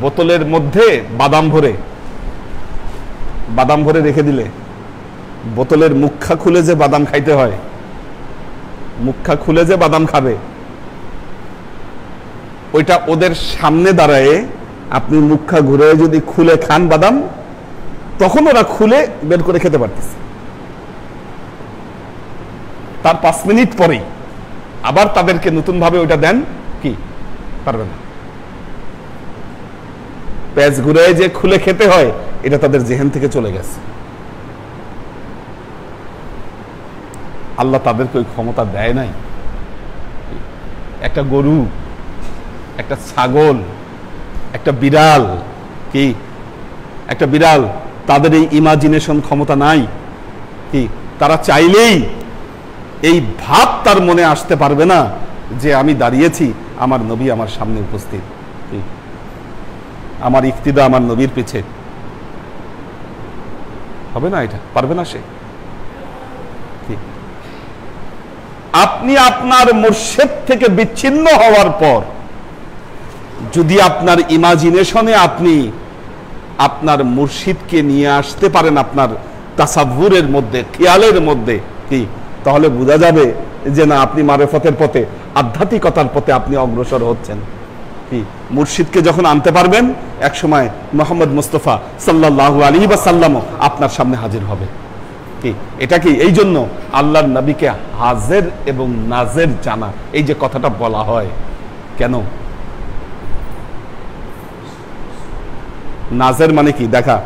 বোতলের মধ্যে বাদাম ভরে রেখে দিলে বোতলের মুখা খুলে যে বাদাম খাইতে হয়, মুখা খুলে যে বাদাম খাবে, ওইটা ওদের সামনে দাঁড়ায় আপনি মুখা ঘুরে যদি খুলে খান বাদাম, তখন ওরা খুলে বের করে খেতে পারতেছে। তার 5 মিনিট পরেই আবার তাদেরকে নতুন ভাবে ওইটা দেন, কি পারবে না। পেঁয়াজ ঘুরে যে খুলে খেতে হয় এটা তাদের জেহেন থেকে চলে গেছে। আল্লাহ তাদেরকে ওই ক্ষমতা দেয় নাই। একটা গরু, একটা ছাগল, একটা বিড়াল, কি একটা বিড়াল, তাদের এই ইমাজিনেশন ক্ষমতা নাই। কি তারা চাইলেই এই ভাব তার মনে আসতে পারবে না যে আমি দাঁড়িয়েছি আমার নবী আমার সামনে উপস্থিত, আমার ইক্তিদা আমার নবীর পিছে। হবে না? এটা পারবে না সে। আপনি আপনার মুর্শিদ থেকে বিচ্ছিন্ন হওয়ার পর যদি আপনার ইমাজিনেশনে আপনি আপনার মুর্শিদকে নিয়ে আসতে পারেন আপনার তাসাব্বুরের মধ্যে, খেয়ালের মধ্যে, কি তাহলে বোঝা যাবে যে না, আপনি মারেফতের পথে, আধ্যাত্মিকতার পথে আপনি অগ্রসর হচ্ছেন। কি মুর্শিদকে যখন আনতে পারবেন, এক সময় মুহাম্মদ মুস্তাফা সাল্লাল্লাহু আলাইহি ওয়াসাল্লামও আপনার সামনে হাজির হবে। কি এটা কি এই জন্য আল্লাহর নবীকে হাজির এবং নাজির জানা, এই যে কথাটা বলা হয়, কেন? নাজির মানে কি দেখা,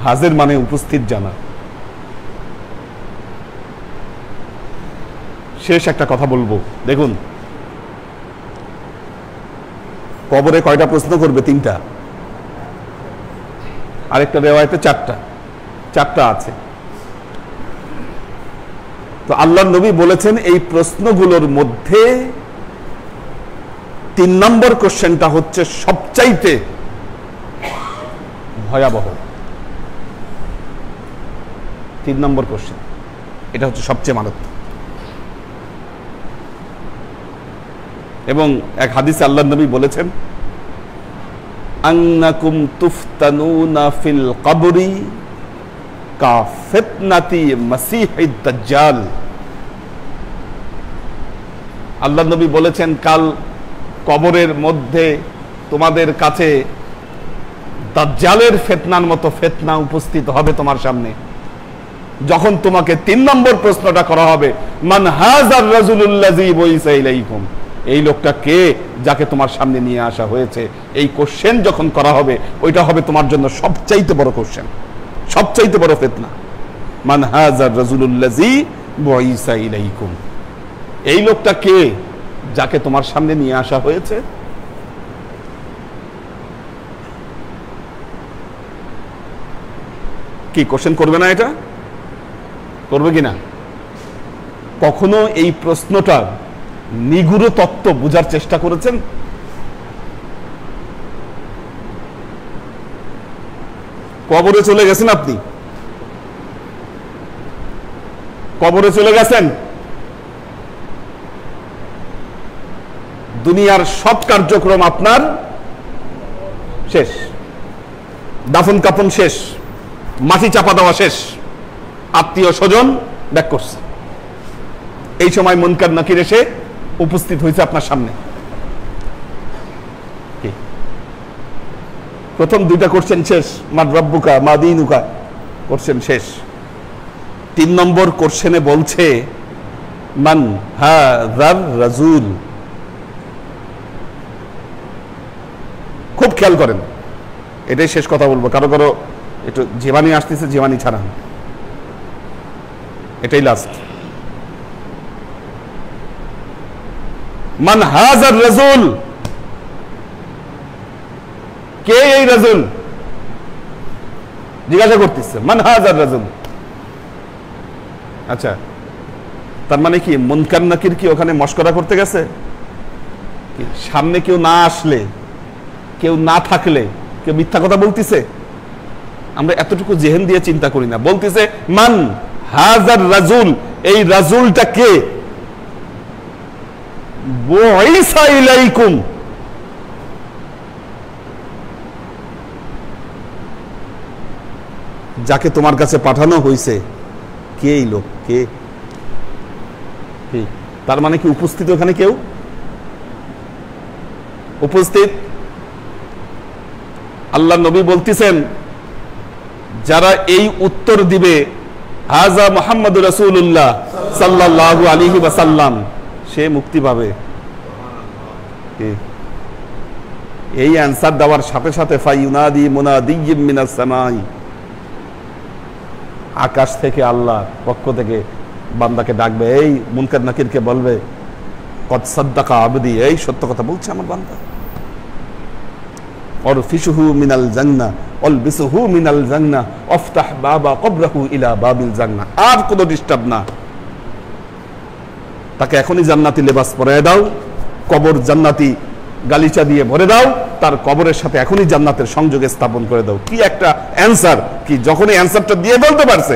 হাজির মানে উপস্থিত জানা। শেষ একটা কথা বলবো, দেখুন কবরে কয়টা প্রশ্ন করবে? 3টা। আরেকটা রিওয়ায়াতে 4টা আছে। তো আল্লাহর নবী বলেছেন এই প্রশ্নগুলোর মধ্যে 3 নম্বর কোশ্চেনটা হচ্ছে সবচাইতে ভয়াবহ। 3 নম্বর কোশ্চেন, এটা হচ্ছে সবচেয়ে মারাত্মক। এবং এক হাদিসে আল্লাহর নবী বলেছেন, আন্নাকুম তুফতানুনা ফিল কবরি কা ফিতনাতি মাসিহিদ দাজ্জাল। আল্লাহর নবী বলেছেন, কাল কবরের মধ্যে তোমাদের কাছে দাজ্জালের ফিতনার মতো ফিতনা উপস্থিত হবে তোমার সামনে। যখন তোমাকে 3 নম্বর প্রশ্নটা করা হবে, মান হাযার রাজুলুল্লাযী বুইসা ইলাইকুম, এই লোকটা কে যাকে তোমার সামনে নিয়ে আসা হয়েছে, এই কোশ্চেন যখন করা হবে, ওইটা হবে তোমার জন্য সবচাইতে বড় কোশ্চেন, সবচাইতে বড় ফিতনা। মান হাযার রাজুলুল্লাযী বুইসা ইলাইকুম, এই লোকটা কে যাকে তোমার সামনে নিয়ে আসা হয়েছে। কি কোশ্চেন করবে না? এটা করবে কিনা? কখনো এই প্রশ্নটা নিগুড় তত্ত্ব বোঝার চেষ্টা করেছেন? কবরে চলে গেছেন, আপনি কবরে চলে গেছেন, দুনিয়ার সব কার্যক্রম আপনার শেষ, দাফন কাফন শেষ, মাটি চাপা দেওয়া শেষ, আত্মীয় স্বজন ব্যাক করছে। এই সময় মুনকার নাকির এসে উপস্থিত হয়েছে আপনার সামনে। প্রথম 2টা কোশ্চেন শেষ, মান রব্বুকা মা দীনুকা কোশ্চেন শেষ। 3 নম্বর কোশ্চেনে বলছে, মান হাযার রাজুল। খুব খেয়াল করেন, এটাই শেষ কথা বলবো। কারো কারো একটু জীবানী আসতেছে, জীবানী ছাড়ান, এটাই লাস্ট। মান হাযার রাজুল, কে এই রাজুল? জিজ্ঞাসা করতেছে, মান হাযার রাজুল। আচ্ছা, তার মানে কি মুনকার নাকির কি ওখানে মশকরা করতে গেছে? সামনে কেউ না আসলে, কেউ না থাকলে কেউ মিথ্যা কথা বলতেছে? আমরা এতটুকু জেহেন দিয়ে চিন্তা করি না। বলতেছে মান হাযার রাজুল, এই রাজুলটা কে? বুইসা ইলাইকুম, যাকে তোমার কাছে পাঠানো হয়েছে। কে এই লোক? কে? তার মানে কি উপস্থিত ওখানে কেউ? উপস্থিত। আল্লাহ নবী বলতেছেন, যারা এই উত্তর দিবে হাযা মুহাম্মাদুর রাসূলুল্লাহ সাল্লাল্লাহু আলাইহি ওয়াসাল্লাম, সে মুক্তি পাবে। এই অ্যানসার দেওয়ার সাথে সাথে ফায়ুনাদি মুনাদিয়্যিম মিনাস সামাই, আকাশ থেকে আল্লাহ পক্ষ থেকে বান্দাকে ডাকবে, এই মুনকার নাকিরকে বলবে, কদ সাদ্দাকা আবদি, এই সত্য কথা বলছে আমার বান্দা। অরফিসুহু মিনাল জান্নাহ অলবিসুহু মিনাল জান্নাহ আফতাহ বাবা কবরাহু ইলা বাবিল জান্নাহ। আর কোনো ডিস্টার্ব না, তাকে এখনই জান্নাতি লেবাস পরায় দাও, কবর জান্নাতি গালিচা দিয়ে ভরে দাও, তার কবরের সাথে এখনই জান্নাতের সংযোগে স্থাপন করে দাও। কি একটা অ্যান্সার! কি যখনই অ্যান্সারটা দিয়ে ফেলতে পারছে,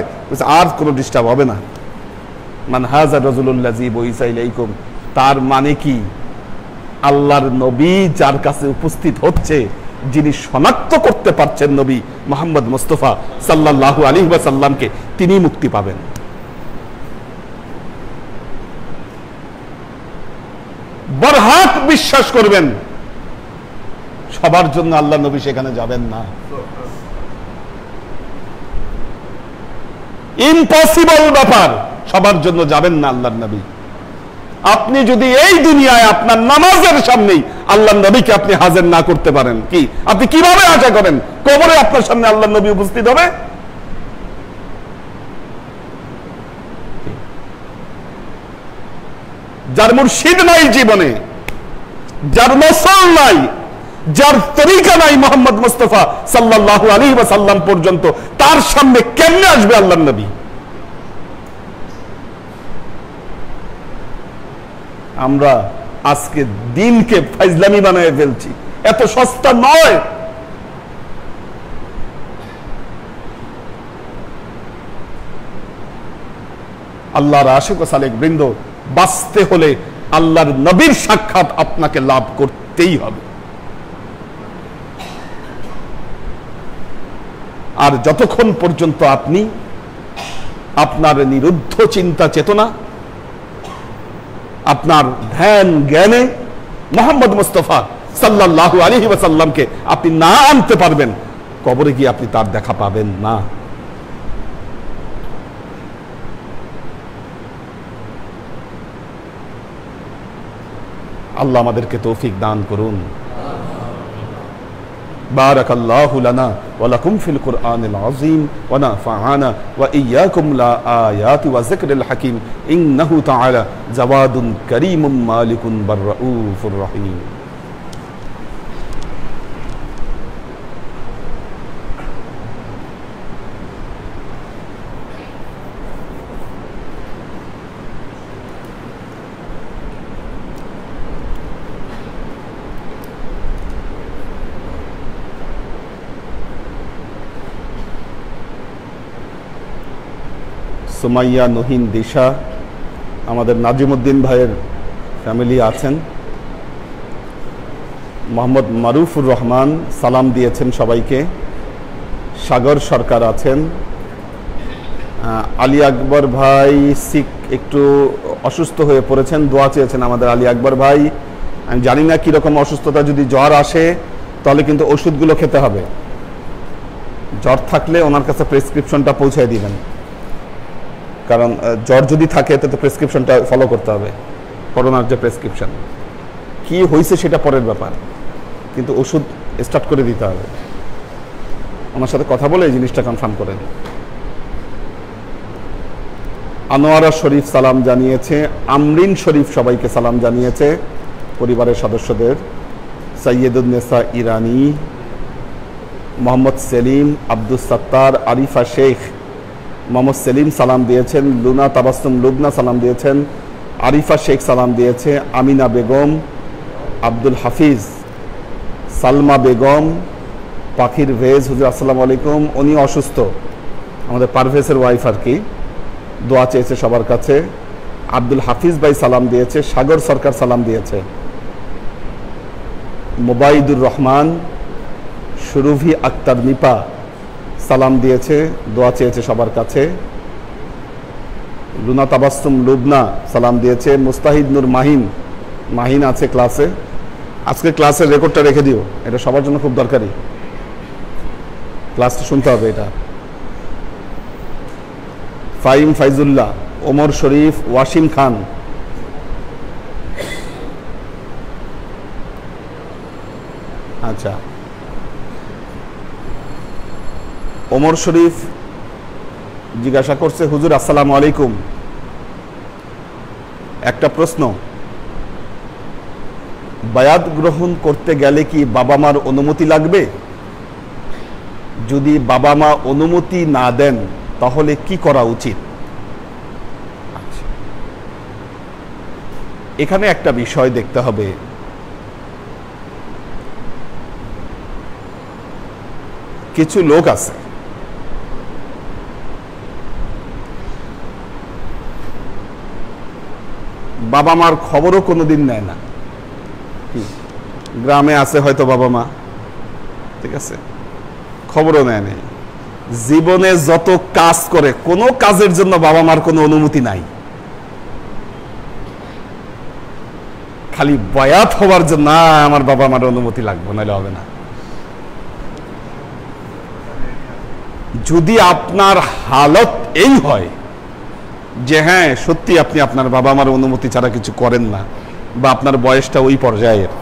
আর কোনো ডিস্টার্ব হবে না। মান হাযা রাজুলুল্লাযী বুইসা ইলাইকুম, তার মানে কি আল্লাহর নবী যার কাছে উপস্থিত হচ্ছে, যিনি শনাক্ত করতে পারছেন নবী মুহাম্মদ মুস্তাফা সাল্লাল্লাহু আলাইহি ওয়াসাল্লামকে, তিনি মুক্তি পাবেন। বরহাত বিশ্বাস করবেন সবার জন্য আল্লাহ নবী সেখানে যাবেন না, ইম্পসিবল ব্যাপার, সবার জন্য যাবেন না আল্লাহর নবী। আপনি যদি এই দুনিয়ায় আপনার নামাজের সামনেই আল্লাহর নবীকে আপনি হাজির না করতে পারেন, কি আপনি কিভাবে আশা করেন কবরে আপনার সামনে আল্লাহর নবী উপস্থিত হবে? যার মুর্শিদ নাই জীবনে, যার নসল নাই, যার তরিকা নাই মুহাম্মদ মুস্তাফা সাল্লাল্লাহু আলাইহি ওয়াসাল্লাম পর্যন্ত, তার সামনে কেমনে আসবে আল্লাহর নবী? আমরা আজকে দিনকে ফাইজলামি বানায় ফেলছি, এত সস্তা নয়। আল্লাহর আশিক ও সালেক বৃন্দ, বাঁচতে হলে আল্লাহর নবীর সাক্ষাৎ আপনাকে লাভ করতেই হবে। আর যতক্ষণ পর্যন্ত আপনি আপনার নিরুদ্ধ চিন্তা চেতনা, আপনার ধ্যান জ্ঞানে মুহাম্মদ মুস্তাফা সাল্লাল্লাহু আলাইহি ওয়াসাল্লামকে আপনি না আনতে পারবেন, কবরে গিয়ে আপনি তার দেখা পাবেন না। আল্লাহ আমাদেরকে তৌফিক দান করুন। বারাকাল্লাহু লানা ওয়া লাকুম ফিল কুরআনিল আযীম ওয়া নাফা'ানা ওয়া ইয়্যাকুম লা আয়াতি ওয়া যিকরিল হাকীম ইন্নাহু তাআলা জাওয়াদুন কারীমুম মালিকুন বাররাউফুর রহিম। সুমাইয়া নহিন দিশা, আমাদের নাজিমউদ্দিন ভাইয়ের ফ্যামিলি আছেন। মোহাম্মদ মারুফুর রহমান সালাম দিয়েছেন সবাইকে। সাগর সরকার আছেন। আলী আকবর ভাই সিক, একটু অসুস্থ হয়ে পড়েছেন, দোয়া চেয়েছেন আমাদের আলী আকবর ভাই। আমি জানি না কীরকম অসুস্থতা, যদি জ্বর আসে তাহলে কিন্তু ওষুধগুলো খেতে হবে। জ্বর থাকলে ওনার কাছে প্রেসক্রিপশনটা পৌঁছায় দিবেন, কারণ জ্বর যদি থাকে তো প্রেসক্রিপশনটা ফলো করতে হবে, করোনার যে প্রেসক্রিপশন। কি হয়েছে সেটা পরের ব্যাপার, কিন্তু ওষুধ স্টার্ট করে দিতে হবে। ওনার সাথে কথা বলে এই জিনিসটা কনফার্ম করেন। আনোয়ারা শরীফ সালাম জানিয়েছে। আমরিন শরীফ সবাইকে সালাম জানিয়েছে, পরিবারের সদস্যদের। সৈয়দুন্নেসা ইরানি, মোহাম্মদ সেলিম, আব্দুস সাত্তার, আরিফা শেখ, মোহাম্মদ সেলিম সালাম দিয়েছেন। লুনা তাবাসসুম লুবনা সালাম দিয়েছেন। আরিফা শেখ সালাম দিয়েছে। আমিনা বেগম, আব্দুল হাফিজ, সালমা বেগম, পাখির ভেজ হুজুর আসসালামু আলাইকুম। উনি অসুস্থ, আমাদের পারভেজের ওয়াইফ আর কি, দোয়া চেয়েছে সবার কাছে। আব্দুল হাফিজ ভাই সালাম দিয়েছে। সাগর সরকার সালাম দিয়েছে। মোবাইদুর রহমান, সুরভি আক্তার নিপা সালাম দিয়েছে, দোয়া চেয়েছে সবার কাছে। লুনা তাবাসসুম লুবনা সালাম দিয়েছে। মুস্তাহিদ নূর মাহিন, মাহিন আছে ক্লাসে। আজকে ক্লাসের রেকর্ডটা রেখে দিও, এটা সবার জন্য খুব দরকারি, ক্লাসটা শুনতে হবে এটা। ফাইম ফাইজুল্লাহ, ওমর শরীফ, ওয়াসিম খান। আচ্ছা, ওমর শরীফ জিজ্ঞাসা করছে, হুজুর আসসালামু আলাইকুম, একটা প্রশ্ন, বায়াত গ্রহণ করতে গেলে কি বাবা মার অনুমতি লাগবে? যদি বাবা মা অনুমতি না দেন তাহলে কি করা উচিত? এখানে একটা বিষয় দেখতে হবে, কিছু লোক আছে বাবা মার খবরও কোনোদিন নেয় না। গ্রামে আছে হয়তো বাবা মা, ঠিক আছে, খবরও নেয় নাই, জীবনে যত কাজ করে কোনো কাজের জন্য বাবা মার কোনো অনুমতি নাই, খালি বয়াত হওয়ার জন্য আমার বাবা মার অনুমতি লাগবে, নাহলে হবে না। যদি আপনার হালত এই হয় যে হ্যাঁ সত্যি আপনি আপনার বাবা মার অনুমতি ছাড়া কিছু করেন না, বা আপনার বয়সটা ওই পর্যায়ের,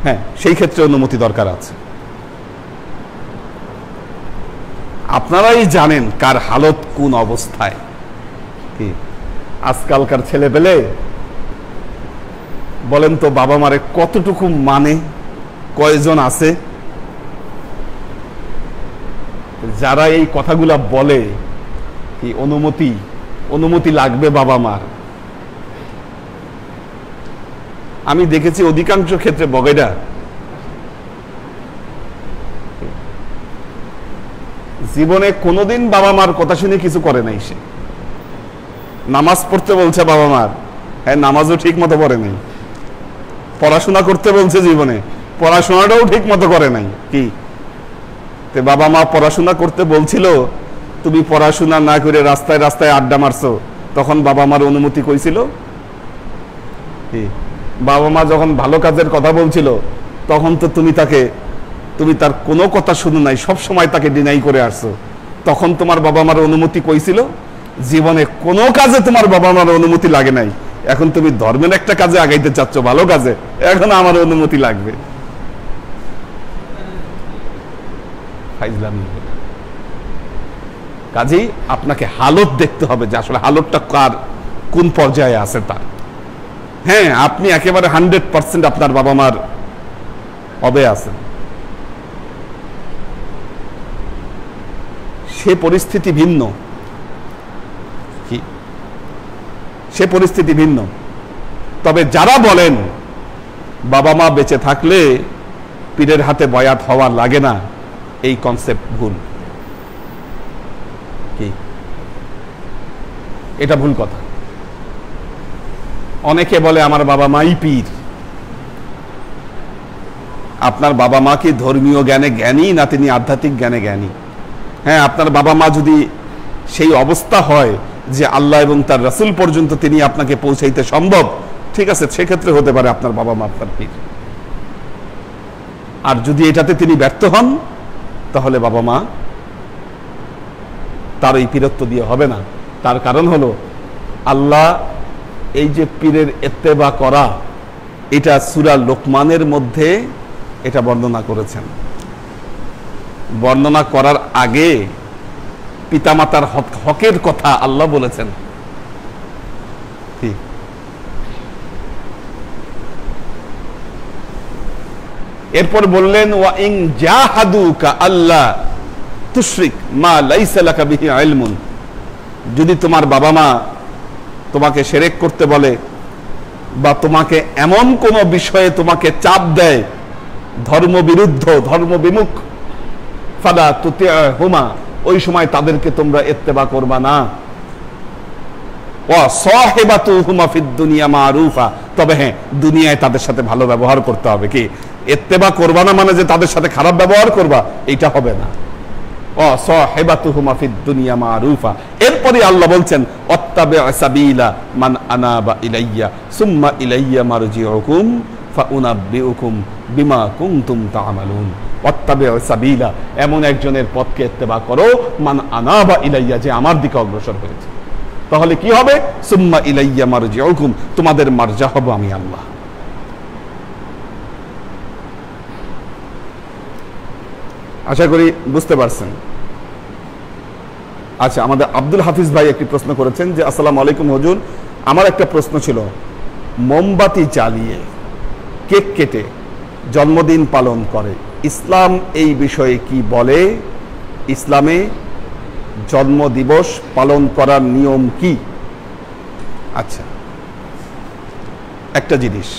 হ্যাঁ সেই ক্ষেত্রে অনুমতি দরকার আছে। আপনারাই জানেন কার হালত কোন অবস্থায়। কি আজকালকার ছেলে পেলে বলেন তো বাবা মারে কতটুকু মানে, কয়জন আছে যারা এই কথাগুলা বলে কি অনুমতি লাগবে বাবা মার। আমি দেখেছি অধিকাংশ ক্ষেত্রে বগেডা জীবনে কোনোদিন বাবা মার কথা শুনে কিছু করে নাই। সে নামাজ পড়তে বলছে বাবা মার, হ্যাঁ নামাজও ঠিক মতো পড়ে নাই, পড়াশোনা করতে বলছে জীবনে, পড়াশোনাটাও ঠিক মতো করে নাই। কি বাবা মা পড়াশোনা করতে বলছিল, তুমি পড়াশোনা না করে রাস্তায় রাস্তায় আড্ডা মারছো, তখন বাবা মার অনুমতি কইছিল? বাবা মা যখন ভালো কাজের কথা বলছিল তখন তো তুমি তার কোনো কথা শুনো নাই, সব সময় তাকে ডিনাই করে আসছো, তখন তোমার বাবা মার অনুমতি কইছিল? জীবনে কোনো কাজে তোমার বাবা মার অনুমতি লাগে নাই, এখন তুমি ধর্মের একটা কাজে আগাইতে চাচ্ছ, ভালো কাজে, এখন আমার অনুমতি লাগবে। কাজেই আপনাকে হালত দেখতে হবে যে আসলে হালতটা কার কোন পর্যায়ে আছে তার। হ্যাঁ আপনি একেবারে 100% আপনার বাবা মার হবে আছেন, সে পরিস্থিতি ভিন্ন। কি সে পরিস্থিতি ভিন্ন। তবে যারা বলেন বাবা মা বেঁচে থাকলে পীরের হাতে বয়াত হওয়া লাগে না, এই কনসেপ্ট ভুল। কি এটা ভুল কথা। অনেকে বলে আমার বাবা মাই পীর। আপনার বাবা মা কি ধর্মীয় জ্ঞানে জ্ঞানী না তিনি আধ্যাত্মিক জ্ঞানে জ্ঞানী? হ্যাঁ আপনার বাবা মা যদি সেই অবস্থা হয় যে আল্লাহ এবং তার রাসূল পর্যন্ত তিনি আপনাকে পৌঁছাইতে সম্ভব, ঠিক আছে, সেক্ষেত্রে হতে পারে আপনার বাবা মা আপনার পীর। আর যদি এটাতে তিনি ব্যর্থ হন তাহলে বাবা মা তার এই পীরত্ব দিয়ে হবে না। তার কারণ হলো আল্লাহ এই যে পীরের ইত্তেবা করা, এটা সূরা লোকমানের মধ্যে এটা বর্ণনা করেছেন। বর্ণনা করার আগে পিতামাতার হকের কথা আল্লাহ বলেছেন। এরপর বললেন ওয়া ইন জাহাদুকা আল্লাহ তুশরিক মা লাইসা লাকা বিহি ইলমুন, যদি তোমার বাবা মা তোমাকে শিরক করতে বলে বা তোমাকে এমন কোন বিষয়ে তোমাকে চাপ দেয় ধর্ম বিরুদ্ধ, ধর্ম বিমুখ, ফালা তুতিহুমা, ওই সময় তাদেরকে তোমরা ইত্তেবা করবা না। ওয়া সাহিবাতুহুমা ফিদ দুনিয়া মারুফা, তবে হ্যাঁ দুনিয়ায় তাদের সাথে ভালো ব্যবহার করতে হবে। কি ইত্তেবা করবা না মানে যে তাদের সাথে খারাপ ব্যবহার করবা, এটা হবে না। ওয়া সাহিবাতুহুমা ফিদ দুনিয়া মারুফা। এরপরে আল্লাহ বলছেন ওয়াত্তাবি সাবিলা মান আনাবা ইলাইয়া সুম্মা ইলাইয়া মারজিউকুম ফাউনাব্বিউকুম বিমা কুনতুম তা'মালুন। ওয়াত্তাবি সাবিলা, এমন একজনের পথকে ইত্তেবা করো, মান আনাবা ইলাইয়া, যে আমার দিকে অগ্রসর হয়েছে। তাহলে কি হবে? সুম্মা ইলাইয়া মারজিউকুম, তোমাদের মারজা হব আমি আল্লাহ। আশা করি বুঝতে পারছেন। আচ্ছা, আমাদের আব্দুল হাফিজ ভাই একটি প্রশ্ন করেছেন যে আসসালামু আলাইকুম হুজুর, আমার একটা প্রশ্ন ছিল, মোমবাতি জ্বালিয়ে কেক কেটে জন্মদিন পালন করে, ইসলাম এই বিষয়ে কি বলে? ইসলামে জন্মদিবস পালন করার নিয়ম কি? আচ্ছা, একটা জিনিস,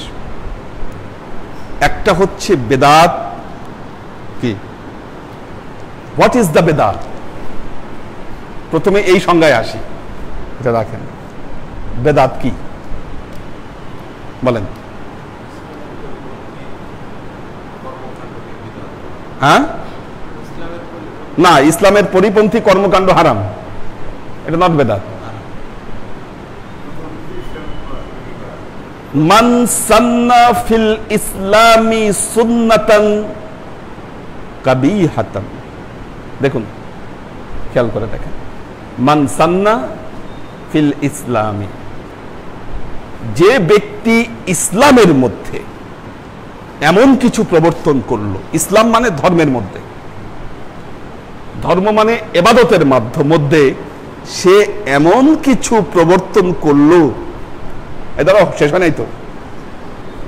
একটা হচ্ছে বেদাত। কি, হোয়াট ইজ দ্য বেদাত? প্রথমে এই সংজ্ঞায় আসি, এটা রাখেন। বেদাত কি বলেন? হ্যাঁ, না, ইসলামের পরিপন্থী কর্মকাণ্ড হারাম, এটা নট বেদাত। মান সান্না ফিল ইসলামি সুন্নাতান কাবিহাতান, দেখুন খেয়াল করে দেখেন, মান সান্না ফিল ইসলামি, যে ব্যক্তি ইসলামের মধ্যে এমন কিছু প্রবর্তন করলো, ইসলাম মানে ধর্মের মধ্যে, ধর্ম মানে ইবাদতের মধ্যে সে এমন কিছু প্রবর্তন করলো, এদারও শেষ হয় নাই তো,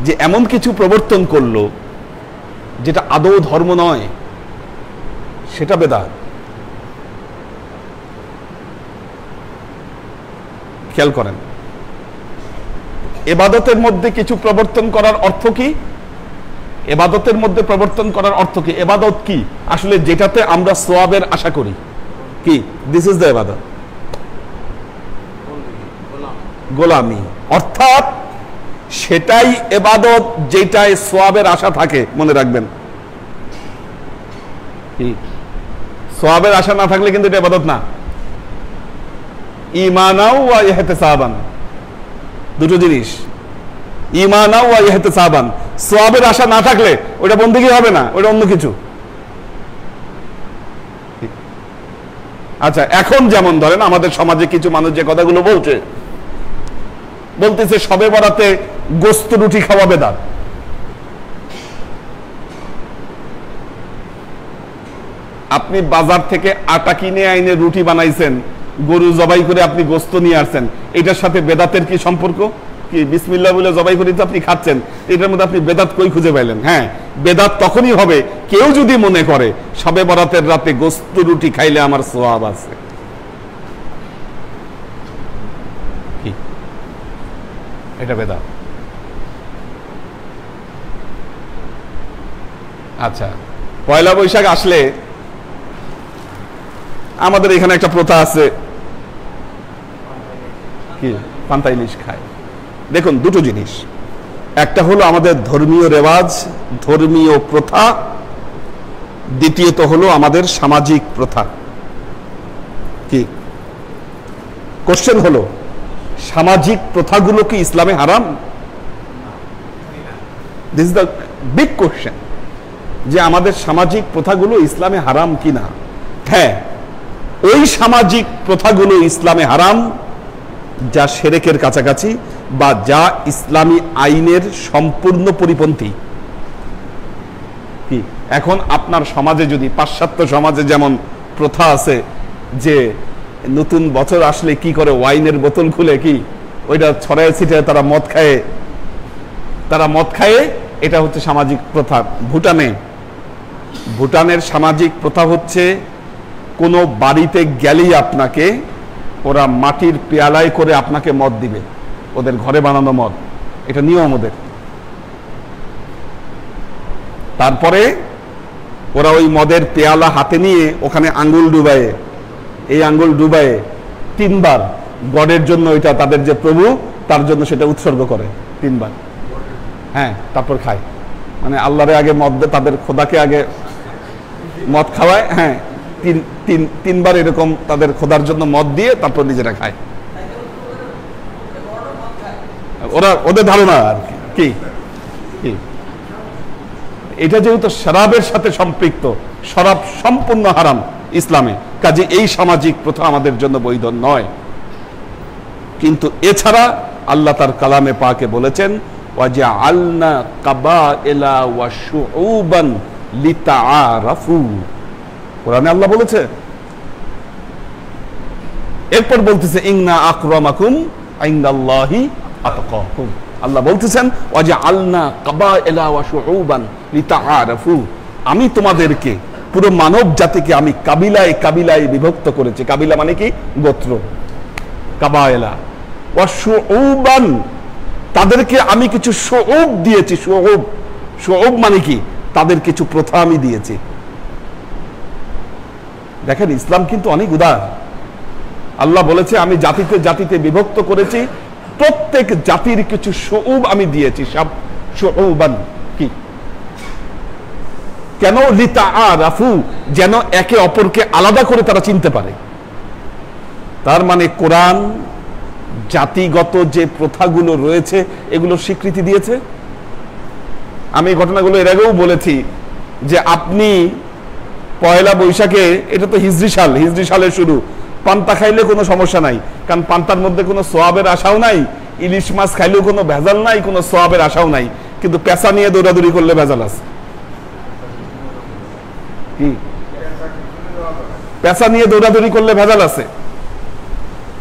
যে এমন কিছু প্রবর্তন করলো যেটা আদৌ ধর্ম নয়, সেটা বেদাত। খেয়াল করেন, ইবাদতের মধ্যে কিছু প্রবর্তন করার অর্থ কি? ইবাদতের মধ্যে প্রবর্তন করার অর্থ কি? ইবাদত কি? আসলে যেটাতে আমরা সওয়াবের আশা করি, কি? দিস ইজ দ্য ইবাদত, গোলামি। অর্থাৎ সেটাই ইবাদত যেটায় সওয়াবের আশা থাকে। মনে রাখবেন, কি? সওয়াবের আশা না থাকলে কিন্তু এটা ইবাদত না। ঈমানাও ওয়া ইহতিসাবান, দুটো জিনিস। ঈমানাও ওয়া ইহতিসাবান, সওয়াবের আশা না থাকলে ওটা বন্দেগী হবে না, ওটা অন্য কিছু। আচ্ছা, এখন যেমন ধরেন আমাদের সমাজে কিছু মানুষ যে কথাগুলো বলতেছে শবে বরাতে গোস্ত রুটি খাওয়া বেদাত। আপনি বাজার থেকে আটা কিনে আইনে রুটি বানাইছেন, গরু জবাই করে আপনি গোস্ত নিয়ে আসছেন, এটার সাথে বেদাতের কি সম্পর্ক? কি বিসমিল্লাহ বলে জবাই করে তো আপনি খাচ্ছেন, এটার মধ্যে আপনি বেদাত কই খুঁজে পাইলেন? হ্যাঁ, বেদাত তখনই হবে কেউ যদি মনে করে শবে বরাতের রাতে গোস্ত রুটি খাইলে আমার সওয়াব আছে। এটা বেদাত। আচ্ছা, পয়লা বৈশাখ আসলে আমাদের এখানে একটা প্রথা আছে, কি? পান্তা ইলিশ খায়। দেখুন, দুটো জিনিস, একটা হলো আমাদের ধর্মীয় রেওয়াজ, ধর্মীয় প্রথা, দ্বিতীয়ত হলো আমাদের সামাজিক প্রথা। কি কোশ্চেন হলো, সামাজিক প্রথাগুলো কি ইসলামে হারাম? This is the big question, যে আমাদের সামাজিক প্রথাগুলো ইসলামে হারাম কিনা। হ্যাঁ, ওই সামাজিক প্রথাগুলো ইসলামে হারাম যা শিরকের কাছাকাছি বা যা ইসলামী আইনের সম্পূর্ণ পরিপন্থী। কি এখন আপনার সমাজে যদি পাশ্চাত্য সমাজে যেমন প্রথা আছে যে নতুন বছর আসলে কি করে ওয়াইনের বোতল খুলে কি ওইটা ছড়ায় ছিটায় তারা মদ খায়, এটা হচ্ছে সামাজিক প্রথা। ভুটানের সামাজিক প্রথা হচ্ছে কোনো বাড়িতে গেলেই আপনাকে ওরা মাটির পেয়ালায় করে আপনাকে মদ দিবে, ওদের ঘরে বানানো মদ, এটা নিয়ম ওদের। তারপরে ওরা ওই মদের পেয়ালা হাতে নিয়ে ওখানে আঙ্গুল ডুবায়ে, এই আঙ্গুল ডুবায়ে 3 বার গডের জন্য, ওইটা তাদের যে প্রভু তার জন্য সেটা উৎসর্গ করে 3 বার। হ্যাঁ, তারপর খায়, মানে আল্লাহরে আগে মদ দেয়, তাদের খোদাকে আগে মদ খাওয়ায়। হ্যাঁ, তিনবার এরকম তাদের খোদার জন্য মদ দিয়ে তারপর নিজেরা খায়। ওদের ধারণা আর কি। এটা যেহেতু শরাবের সাথে সম্পৃক্ত, শরাব সম্পূর্ণ হারাম ইসলামে, কাজে এই সামাজিক প্রথা আমাদের জন্য বৈধ নয়। কিন্তু এছাড়া আল্লাহ তার কালামে পাকে বলেছেন, ওয়াজআলনা কাবাইলা ওয়া শুউবান লিতাআরাফু, কোরআনে আল্লাহ বলেছে। এরপর বলতেছে ইন্না আকরামাকুম ইনদাল্লাহি আতকাকুম, আল্লাহ বলতেছেন ওয়াজআলনা কাবাইলা ওয়া শুউবান লিতাআরাফু, আমি তোমাদেরকে পুরো মানব জাতিকে আমি কাবিলায় কাবিলায় বিভক্ত করেছি। কাবিলা মানে কি? গোত্র। কাবাইলা ওয়া শুউবান, তাদেরকে আমি কিছু শুউব দিয়েছি। শুউব, শুউব মানে কি? তাদের কিছু প্রথা আমি দিয়েছি। দেখেন ইসলাম কিন্তু অনেক উদার। আল্লাহ বলেছে আমি জাতিতে জাতিতে বিভক্ত করেছি, প্রত্যেক জাতির কিছু শুউব আমি দিয়েছি। সব শুউবান কি? কেন? লিতাআরাফু, যেন একে অপরকে আলাদা করে তারা চিনতে পারে। তার মানে কোরআন জাতিগত যে প্রথাগুলো রয়েছে এগুলোর স্বীকৃতি দিয়েছে। আমি ঘটনাগুলো এর আগেও বলেছি যে আপনি পয়লা বৈশাখে, এটা তো হিজরি সাল, হিজরি সালের শুরু, পান্তা খাইলে কোনো সমস্যা নাই, কারণ পান্তার মধ্যে কোনো সোয়াবের আশাও নাই, ইলিশ মাছ খাইলেও কোনো ভেজাল নাই, কোনো সোয়াবের আশাও নাই। কিন্তু পেঁচা নিয়ে দৌড়াদৌড়ি করলে ভেজাল আছে। কি? পেঁচা নিয়ে দৌড়াদৌড়ি করলে ভেজাল আছে,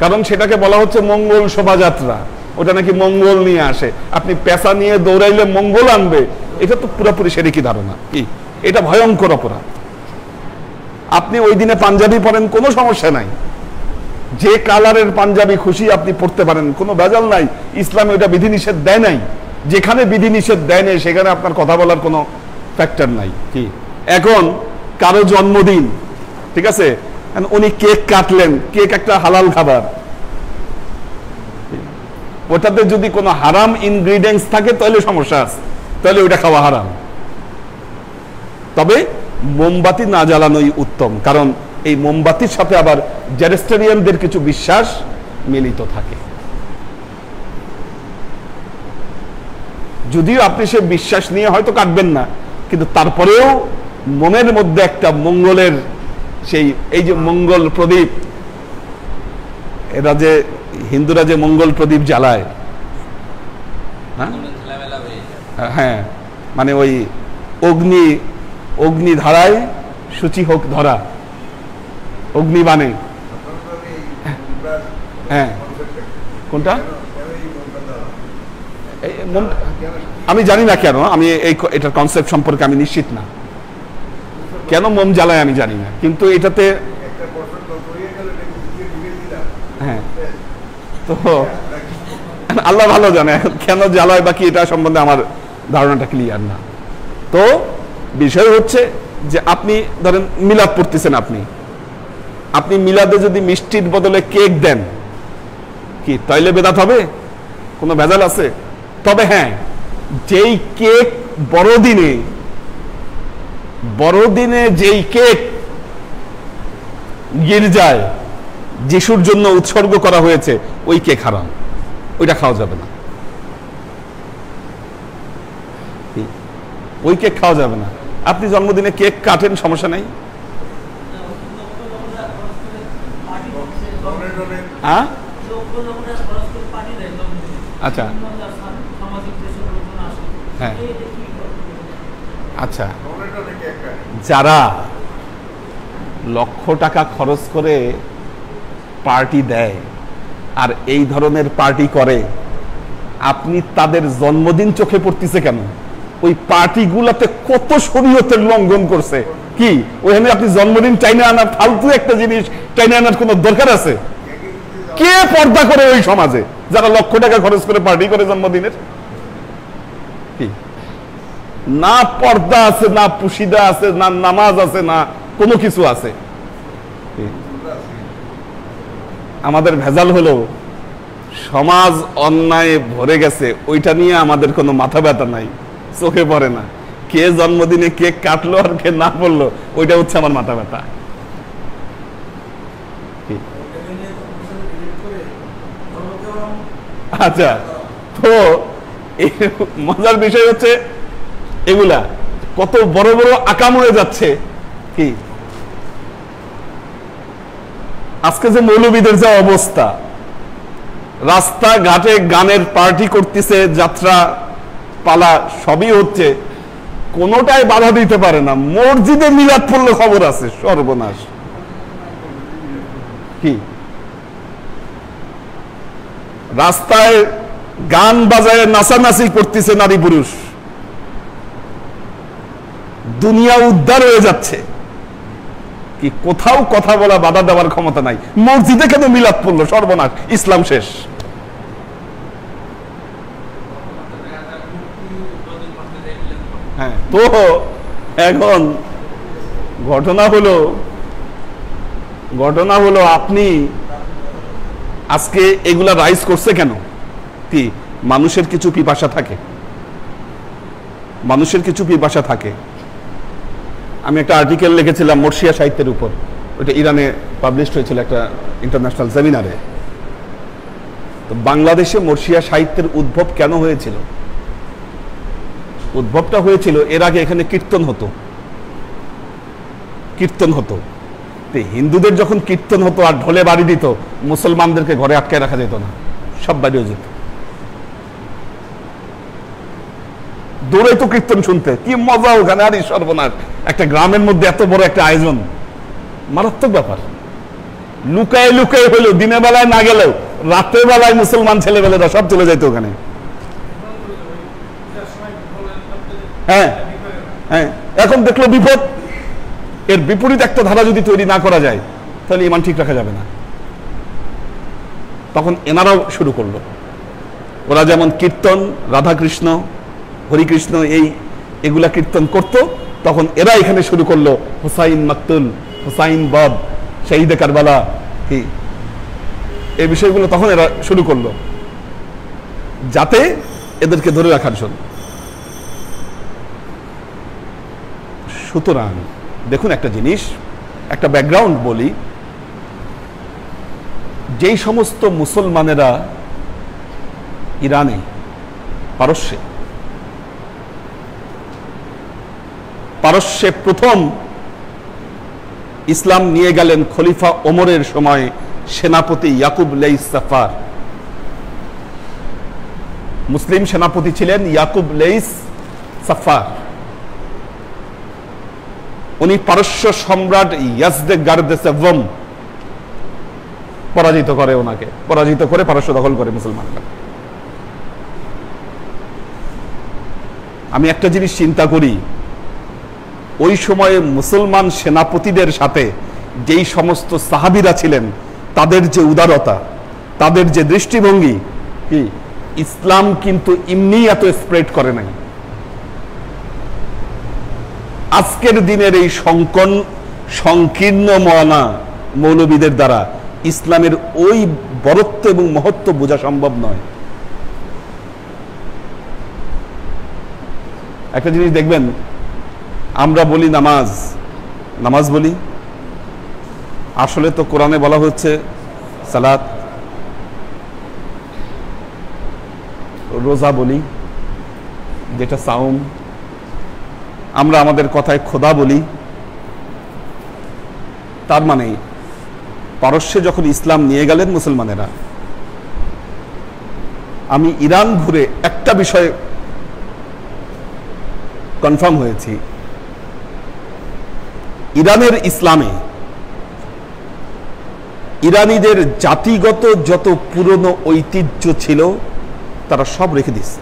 কারণ সেটাকে বলা হচ্ছে মঙ্গল শোভাযাত্রা, ওটা নাকি মঙ্গল নিয়ে আসে। আপনি পেঁচা নিয়ে দৌড়াইলে মঙ্গল আনবে, এটা তো পুরোপুরি সেরেকি ধারণা। কি? এটা ভয়ঙ্কর অপরাধ। আপনি ওই দিনে পাঞ্জাবি পরেন, কোনো সমস্যা নাই, যে কালারের পাঞ্জাবি খুশি আপনি পড়তে পারেন, কোনো ভেজাল নাই। ইসলামে ওটা বিধিনিষেধ দেয় নাই। যেখানে বিধিনিষেধ দেয় নাই সেখানে আপনার কথা বলার কোনো ফ্যাক্টর নাই। কি? এখন কারো জন্মদিন, ঠিক আছে, উনি কেক কাটলেন, কেক একটা হালাল খাবার, ওটাতে যদি কোনো হারাম ইনগ্রিডিয়েন্টস থাকে তাহলে সমস্যা আছে, তাহলে ওটা খাওয়া হারাম। তবে মোমবাতি না জ্বালানোই উত্তম, কারণ এই মোমবাতির সাথে আবার জেরেস্টেরিয়ানদের কিছু বিশ্বাস মিলিত থাকে। যদিও আপনি সে বিশ্বাস নিয়ে হয়তো কাটবেন না, কিন্তু তারপরেও মনের মধ্যে একটা মঙ্গলের সেই, এই যে মঙ্গল প্রদীপ, এরা যে হিন্দুরা যে মঙ্গল প্রদীপ জ্বালায়, হ্যাঁ, মানে ওই অগ্নি ধারায় সূচি হোক ধরা, অগ্নি বানে। হ্যাঁ, কোনটা? আমি জানি না কেন, আমি এটার কনসেপ্ট সম্পর্কে আমি নিশ্চিত না, কেন মোম জ্বালায় আমি জানি না, কিন্তু এটাতে হ্যাঁ, তো আল্লাহ ভালো জানে কেন জ্বালায় বাকি, এটা সম্বন্ধে আমার ধারণাটা ক্লিয়ার না। তো বিষয় হচ্ছে যে আপনি ধরেন মিলাদ পড়তেছেন, আপনি মিলাদে যদি মিষ্টির বদলে কেক দেন, কি তাইলে বেদাত হবে? কোনো ভেজাল আছে? তবে হ্যাঁ, যেই কেক বড়দিনে যেই কেক গির্জায় যিশুর জন্য উৎসর্গ করা হয়েছে ওই কেক হারাম, ওইটা খাওয়া যাবে না, ওই কেক খাওয়া যাবে না। আপনি জন্মদিনে কেক কাটেন, সমস্যা নাই। আচ্ছা, হ্যাঁ, আচ্ছা, যারা লক্ষ টাকা খরচ করে পার্টি দেয় আর এই ধরনের পার্টি করে, আপনি তাদের জন্মদিন চোখে পড়তেছে কেন? ওই পার্টিগুলোতে কত শরীয়তের লঙ্ঘন করছে। কি ওখানে আপনি জন্মদিন টাইনে আনার, ফালতু একটা জিনিস টাইনে আনার কোনো দরকার আছে? কে পর্দা করে ওই সমাজে যারা লক্ষ টাকা খরচ করে পার্টি করে জন্মদিনের? কি না পর্দা আছে, না পুশিদা আছে, না নামাজ আছে, না কোনো কিছু আছে। আমাদের ভেজাল হলো সমাজ অন্যায় ভরে গেছে, ওইটা নিয়ে আমাদের কোনো মাথা ব্যথা নাই, চোখে পড়ে না। কে জন্মদিনে কেক কাটলো আর কে না পড়লো, ওইটা হচ্ছে আমার মাথা ব্যথা। আচ্ছা, তো মজার বিষয় হচ্ছে এগুলা কত বড় বড় আকাম হয়ে যাচ্ছে। কি আজকে যে মৌলবীদের যা অবস্থা, রাস্তাঘাটে গানের পার্টি করতেছে, যাত্রা পালা সবই হচ্ছে, কোনোটাই বাধা দিতে পারে না। মসজিদে মিলাদ পড়লে খবর আছে, সর্বনাশ। কি রাস্তায় গান বাজায় নাচানাচি করতেছে নারী পুরুষ, দুনিয়া উদ্ধার হয়ে যাচ্ছে। কি কোথাও কথা বলা, বাধা দেওয়ার ক্ষমতা নাই। মসজিদে কেন মিলাদ পড়লো, সর্বনাশ, ইসলাম শেষ। হ্যাঁ, তো এখন ঘটনা হলো আপনি আজকে এগুলা রাইজ করছে কেন? কি মানুষের কিছু পিপাসা থাকে, আমি একটা আর্টিকেল লিখেছিলাম মর্শিয়া সাহিত্যের উপর, ওইটা ইরানে পাবলিশ হয়েছিল একটা ইন্টারন্যাশনাল সেমিনারে। তো বাংলাদেশে মর্শিয়া সাহিত্যের উদ্ভব কেন হয়েছিল? উদ্ভবটা হয়েছিল এর আগে এখানে কীর্তন হতো। হিন্দুদের যখন কীর্তন হতো আর ঢোলে বাড়ি দিত, মুসলমানদেরকে ঘরে আটকায় রাখা যেত না, সব বাড়িও যেত, দৌড়ে তো কীর্তন শুনতে, কি মজা ওখানে। আর সর্বনাশ, একটা গ্রামের মধ্যে এত বড় একটা আয়োজন, মারাত্মক ব্যাপার। লুকায় হইলো, দিনের বেলায় না গেলেও রাতের বেলায় মুসলমান ছেলেবেলেরা সব চলে যেত ওখানে। হ্যাঁ, এখন দেখলো বিপদ, এর বিপরীত একটা ধারা যদি তৈরি না করা যায় তাহলে ইমান ঠিক রাখা যাবে না। তখন এনারাও শুরু করলো, ওরা যেমন কীর্তন, রাধাকৃষ্ণ, হরিকৃষ্ণ এগুলা কীর্তন করত, তখন এরা এখানে শুরু করলো হুসাইন মাকতুল, হুসাইন বদ, শহীদে কারবালা, কি এই বিষয়গুলো তখন এরা শুরু করলো, যাতে এদেরকে ধরে রাখার জন্য। সুতরাং দেখুন একটা জিনিস, একটা ব্যাকগ্রাউন্ড বলি, যেই সমস্ত মুসলমানেরা ইরানে, পারস্যে প্রথম ইসলাম নিয়ে গেলেন খলিফা ওমরের সময় সেনাপতি ইয়াকুব লেইস সাফার। মুসলিম সেনাপতি ছিলেন ইয়াকুব লেইস সাফার। উনি পারস্য সম্রাট ইয়াজদে গার্দেসেভম পরাজিত করে পারস্য দখল করে মুসলমানরা। আমি একটা জিনিস চিন্তা করি, ওই সময়ে মুসলমান সেনাপতিদের সাথে যেই সমস্ত সাহাবীরা ছিলেন, তাদের যে উদারতা, তাদের যে দৃষ্টিভঙ্গি, কি ইসলাম কিন্তু এমনি এত স্প্রেড করে নাই। আজকের দিনের এই সংকীর্ণ মনা মৌলবীদের দ্বারা ইসলামের ওই বরত্ব এবং মহত্ব বোঝা সম্ভব নয়। একটা জিনিস দেখবেন, আমরা বলি নামাজ বলি, আসলে তো কোরআনে বলা হচ্ছে সালাত। রোজা বলি, যেটা সাওম। আমরা আমাদের কথায় খোদা বলি। তার মানে পারস্যে যখন ইসলাম নিয়ে গেলেন মুসলমানেরা, আমি ইরান ঘুরে একটা বিষয় কনফার্ম হয়েছি, ইরানের ইসলামে ইরানিদের জাতিগত যত পুরনো ঐতিহ্য ছিল তারা সব রেখে দিচ্ছে।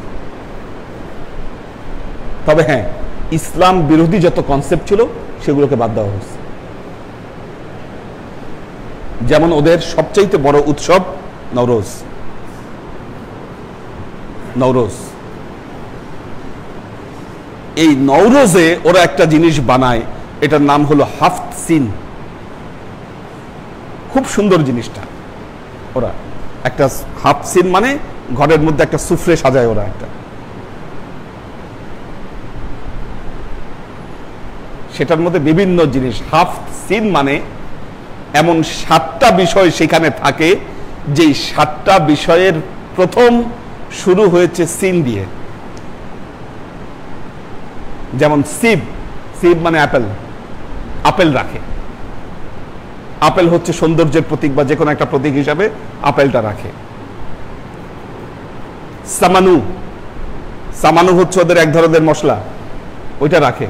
তবে হ্যাঁ, ইসলাম বিরোধী যত কনসেপ্ট ছিল সেগুলোকে বাদ দেওয়া হয়েছে। যেমন ওদের সবচাইতে বড় উৎসব নওরোজ। এই নওরোজে ওরা একটা জিনিস বানায়, এটার নাম হলো হাফত সিন। খুব সুন্দর জিনিসটা। ওরা একটা হাফ সিন মানে ঘরের মধ্যে একটা সুফরে সাজায় ওরা একটা, সেটার মধ্যে বিভিন্ন জিনিস। হাফ সিন মানে এমন 7টা বিষয় সেখানে থাকে, যেই 7টা বিষয়ের প্রথম শুরু হয়েছে সিন দিয়ে। যেমন সিব মানে আপেল রাখে। আপেল হচ্ছে সৌন্দর্যের প্রতীক বা যে কোনো একটা প্রতীক হিসাবে আপেলটা রাখে। সামানু হচ্ছে ওদের এক ধরনের মশলা, ওইটা রাখে।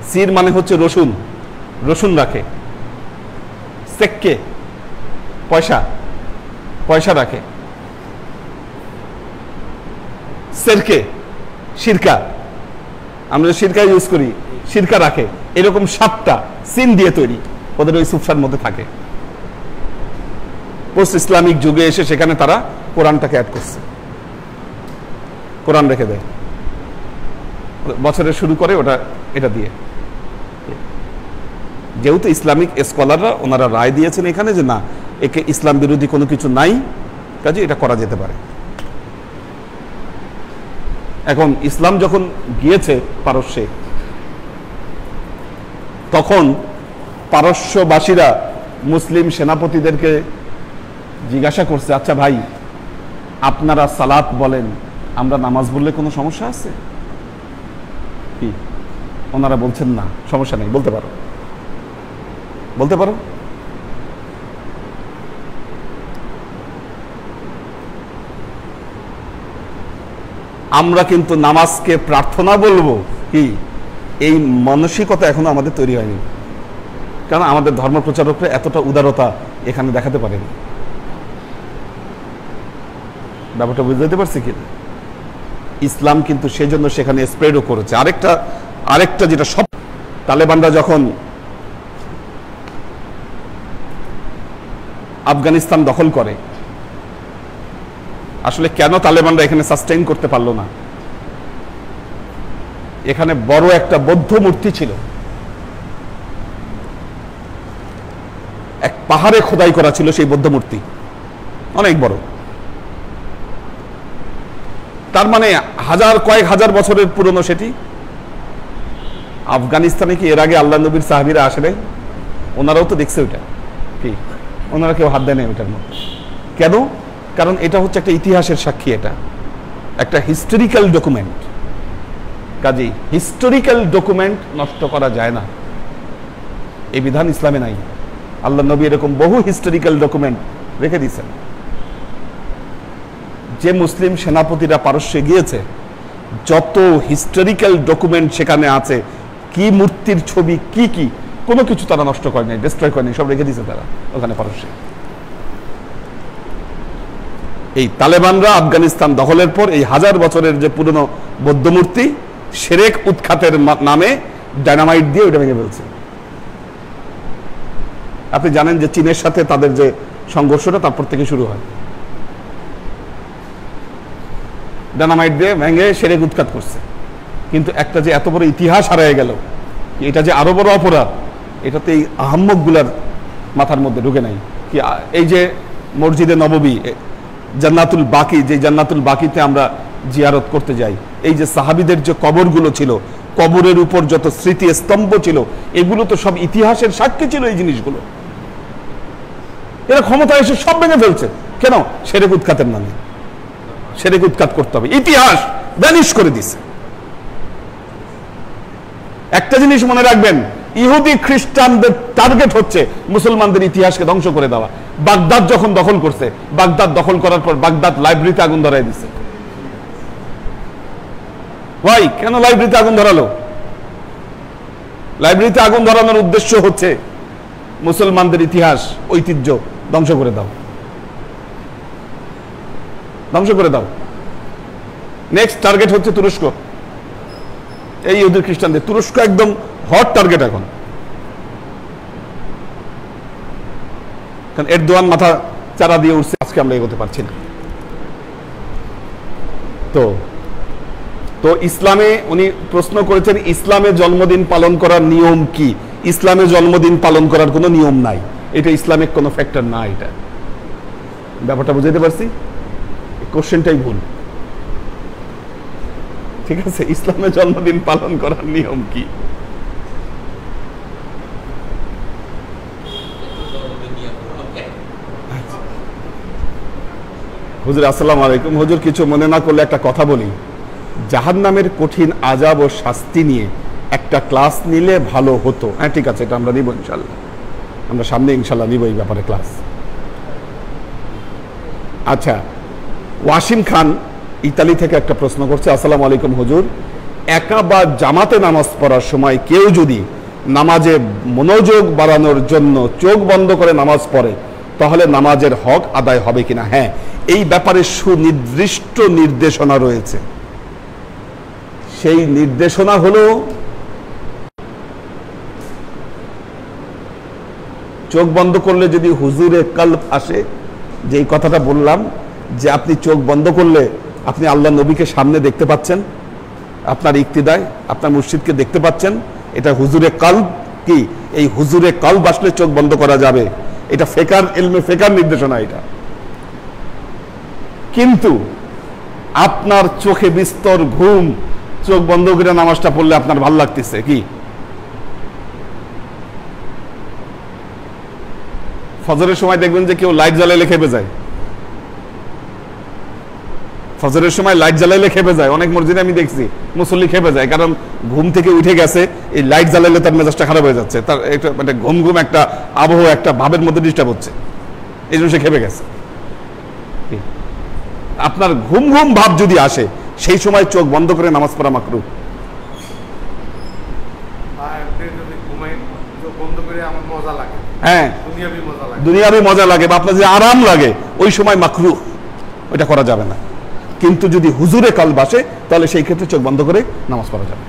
সির মানে হচ্ছে রসুন রাখে। সেক্কে পয়সা রাখে। সেরকে সিরকা, আমরা সিরকা ইউজ করি, সিরকা রাখে। এরকম 7টা সিন দিয়ে তৈরি ওদের ওই সুফসার মধ্যে থাকে। পোস্ট ইসলামিক যুগে এসে সেখানে তারা কোরআনটাকে অ্যাড করছে। কোরআন রেখে দেয়, বছরের শুরু করে ওটা এটা দিয়ে। যেহেতু ইসলামিক স্কলাররা ওনারা রায় দিয়েছেন এখানে যে না, একে ইসলাম বিরোধী কোনো কিছু নাই, কাজে এটা করা যেতে পারে। এখন ইসলাম যখন গিয়েছে পারস্যে, তখন পারস্যবাসীরা মুসলিম সেনাপতিদেরকে জিজ্ঞাসা করছে, আচ্ছা ভাই আপনারা সালাত বলেন, আমরা নামাজ বললে কোনো সমস্যা আছে কি? ওনারা বলছেন না, সমস্যা নেই, বলতে পারো, বলতে পারো। আমরা কিন্তু নামাজকে প্রার্থনা বলবো কি, এই মানসিকতা এখনো আমাদের তৈরি হয়নি, কারণ আমাদের ধর্ম প্রচারকরা এতটা উদারতা এখানে দেখাতে পারেনি। ব্যাপারটা বুঝতে পারছি কি? ইসলাম কিন্তু সেজন্য সেখানে স্প্রেডও করেছে। আরেকটা যেটা সব, তালেবানরা যখন আফগানিস্তান দখল করে, আসলে কেন তালেবানরা এখানে সাস্টেইন করতে পারলো না? এখানে বড় একটা বৌদ্ধ মূর্তি ছিল, এক পাহাড়ে খোদাই করা ছিল সেই বৌদ্ধ মূর্তি, অনেক বড়। তার মানে কয়েক হাজার বছরের পুরনো সেটি। আফগানিস্তানে কি এর আগে আল্লাহ নবীর সাহাবীরা আসে নাই? ওনারাও তো দেখছে ওইটা কি, ওনারা কেউ হাত দেয় না ওইটার মধ্যে। কেন? কারণ এটা হচ্ছে একটা ইতিহাসের সাক্ষী, এটা একটা হিস্টোরিক্যাল ডকুমেন্ট। কাজেই হিস্টোরিক্যাল ডকুমেন্ট নষ্ট করা যায় না, এই বিধান ইসলামে নাই। আল্লাহ নবী এরকম বহু হিস্টোরিক্যাল ডকুমেন্ট রেখে দিয়েছেন। যে মুসলিম সেনাপতিরা পারস্যে গিয়েছে, যত হিস্টোরিক্যাল ডকুমেন্ট সেখানে আছে, কি মূর্তির ছবি, কি কোনো কিছু তারা নষ্ট করে নাই, ডিস্ট্রয় করে নাই, সব রেখে দিয়েছে তারা ওখানে পারস্যে। এই তালেবানরা আফগানিস্তান দখলের পর এই হাজার বছরের যে পুরনো বৌদ্ধ মূর্তি, শিরক উৎখাতের নামে ডায়নামাইট দিয়ে ওইটা ভেঙে ফেলছে। আপনি জানেন যে চীনের সাথে তাদের যে সংঘর্ষটা তারপর থেকে শুরু হয়, ডায়নামাইট দিয়ে ভেঙে শিরক উৎখাত করছে। কিন্তু একটা যে এত বড় ইতিহাস হারিয়ে গেল, এটা যে আরো বড় অপরাধ, এটাতে এই আহম্মক গুলার মাথার মধ্যে ঢুকে নাই। কি এই যে মসজিদে নববী, জান্নাতুল বাকি, যে জান্নাতুল বাকিতে আমরা জিয়ারত করতে যাই, এই যে সাহাবীদের যে কবরগুলো ছিল, কবরের উপর যত স্মৃতি স্তম্ভ ছিল, এগুলো তো সব ইতিহাসের সাক্ষী ছিল। এই জিনিসগুলো এরা ক্ষমতা এসে সব ভেঙে ফেলছে। কেন? শিরক উৎখাতের নামে। শিরক উৎখাত করতে হবে, ইতিহাস ভ্যানিশ করে দিছে। একটা জিনিস মনে রাখবেন, ইহুদি খ্রিস্টানদের টার্গেট হচ্ছে মুসলমানদের ইতিহাসকে ধ্বংস করে দেওয়া। বাগদাদ যখন দখল করছে, বাগদাদ দখল করার পর বাগদাদ লাইব্রেরিতে আগুন ধরাই দিছে। ভাই কেন লাইব্রেরিতে আগুন ধরালো? লাইব্রেরিতে আগুন ধরানোর উদ্দেশ্য হচ্ছে মুসলমানদের ইতিহাস ঐতিহ্য ধ্বংস করে দাও, ধ্বংস করে দাও। নেক্সট টার্গেট হচ্ছে তুরস্ক। এই ইহুদি খ্রিস্টানদের তুরস্ক একদম হট টার্গেট এখন, কারণ এরদোয়ান মাথা চারা দিয়ে উঠছে। আজকে আমরা এগোতে পারছি না। তো ইসলামে উনি প্রশ্ন করেছেন, ইসলামে জন্মদিন পালন করার নিয়ম কি? ইসলামে জন্মদিন পালন করার কোনো নিয়ম নাই, এটা ইসলামিক কোনো ফ্যাক্টর না। এটা ব্যাপারটা বুঝাইতে পারছি? কোশ্চেনটাই ভুল, ঠিক আছে? ইসলামে জন্মদিন পালন করার নিয়ম কি? হুজুর আসসালামু আলাইকুম। হুজুর কিছু মনে না করলে একটা কথা বলি। জাহান্নামের কঠিন আযাব ও শাস্তি নিয়ে একটা ক্লাস নিলে ভালো হতো। হ্যাঁ ঠিক আছে, এটা আমরা নিব ইনশাল্লাহ, আমরা সামনে ইনশাল্লাহ নিব এই ব্যাপারে ক্লাস। আচ্ছা, ওয়াসিম খান ইতালি থেকে একটা প্রশ্ন করছে। আসসালামু আলাইকুম হুজুর, একা বা জামাতে নামাজ পড়ার সময় কেউ যদি নামাজে মনোযোগ বাড়ানোর জন্য চোখ বন্ধ করে নামাজ পড়ে, তাহলে নামাজের হক আদায় হবে কিনা? হ্যাঁ, এই ব্যাপারে সুনির্দিষ্ট নির্দেশনা রয়েছে। সেই নির্দেশনা হলো চোখ বন্ধ করলে যদি হুজুরে কলব আসে, যে কথাটা বললাম যে আপনি চোখ বন্ধ করলে আপনি আল্লাহ নবীকে সামনে দেখতে পাচ্ছেন, আপনার ইক্তিদায় আপনার মুর্শিদকে দেখতে পাচ্ছেন, এটা হুজুরে কলব কি? এই হুজুরে কলব আসলে চোখ বন্ধ করা যাবে, এটা ফেকার ইলমে ফেকার নির্দেশনা এটা। কিন্তু আপনার চোখে বিস্তর ঘুম, চোখ বন্ধ করে নামাজটা পড়লে আপনার ভাল লাগতেছে কি? ফজরের সময় দেখবেন যে কেউ লাইট জ্বালাইলে খেপে যায়, ফজরের সময় লাইট জ্বালাইলে খেপে যায়। অনেক মসজিদে আমি দেখছি মুসল্লি খেপে যায়, কারণ ঘুম থেকে উঠে গেছে, এই লাইট জ্বালাইলে তার মেজাজটা খারাপ হয়ে যাচ্ছে, তার একটা মানে ঘুম ঘুম একটা আবহ একটা ভাবের মধ্যে ডিস্টার্ব হচ্ছে, এই জন্য সে খেপে গেছে। আপনার ঘুম ঘুম ভাব যদি আসে সেই সময় চোখ বন্ধ করে নামাজ পড়া মাকরুহ। হ্যাঁ, দুনিয়াবি মজা লাগে বা আপনার যে আরাম লাগে ওই সময় মাকরুহ, ওইটা করা যাবে না। কিন্তু যদি হুজুরে কলব আসে তাহলে সেই ক্ষেত্রে চোখ বন্ধ করে নামাজ পড়া যাবে।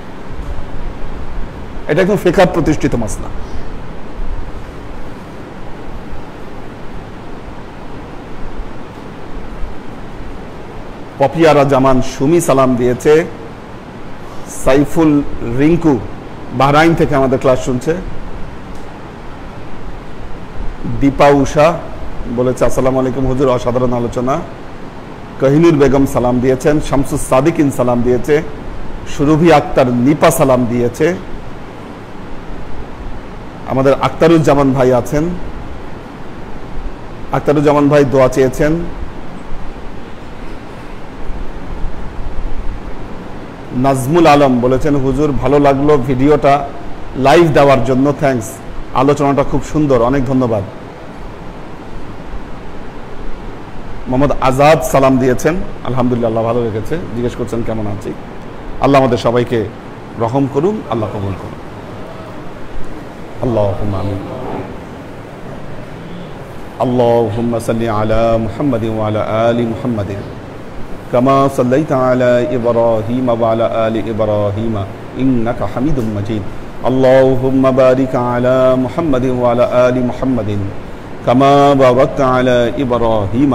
এটা একদম ফিকহ প্রতিষ্ঠিত মাসলা। পপিয়ারা জামান সুমি সালাম দিয়েছে। সাইফুল রিঙ্কু বাহরাইন থেকে আমাদের ক্লাস শুনছে। দীপা উষা বলেছে আসসালামু আলাইকুম হুজুর, অসাধারণ আলোচনা। কহিনুর বেগম সালাম দিয়েছেন। শামসুস সাদিকিন সালাম দিয়েছে। সুরভি আক্তার নিপা সালাম দিয়েছে। আমাদের আক্তারুজ্জামান ভাই আছেন, আক্তারুজ্জামান ভাই দোয়া চেয়েছেন। নাজমুল আলম বলেছেন হুজুর ভালো লাগলো ভিডিওটা লাইভ দেওয়ার জন্য, থ্যাঙ্কস, আলোচনাটা খুব সুন্দর, অনেক ধন্যবাদ। মোহাম্মদ আজাদ সালাম দিয়েছেন, আলহামদুলিল্লাহ ভালো লেগেছে, জিজ্ঞেস করছেন কেমন আছি। আল্লাহ আমাদের সবাইকে রহম করুন, আল্লাহ কবুল করুন, আল্লাহুম্মা আমিন। আল্লাহুম্মা সাল্লি আলা মুহাম্মাদিন ওয়া আলা আলি মুহাম্মাদিন কামা সাল্লাইতা আলা ইব্রাহিম ওয়া আলা আলি ইব্রাহিম ইন্নাকা হামিদুম মাজিদ। আল্লাহুম্মা বারিক আলা মুহাম্মাদিন ওয়া আলা আলি মুহাম্মাদিন কামা বারাকতা আলা ইব্রাহিম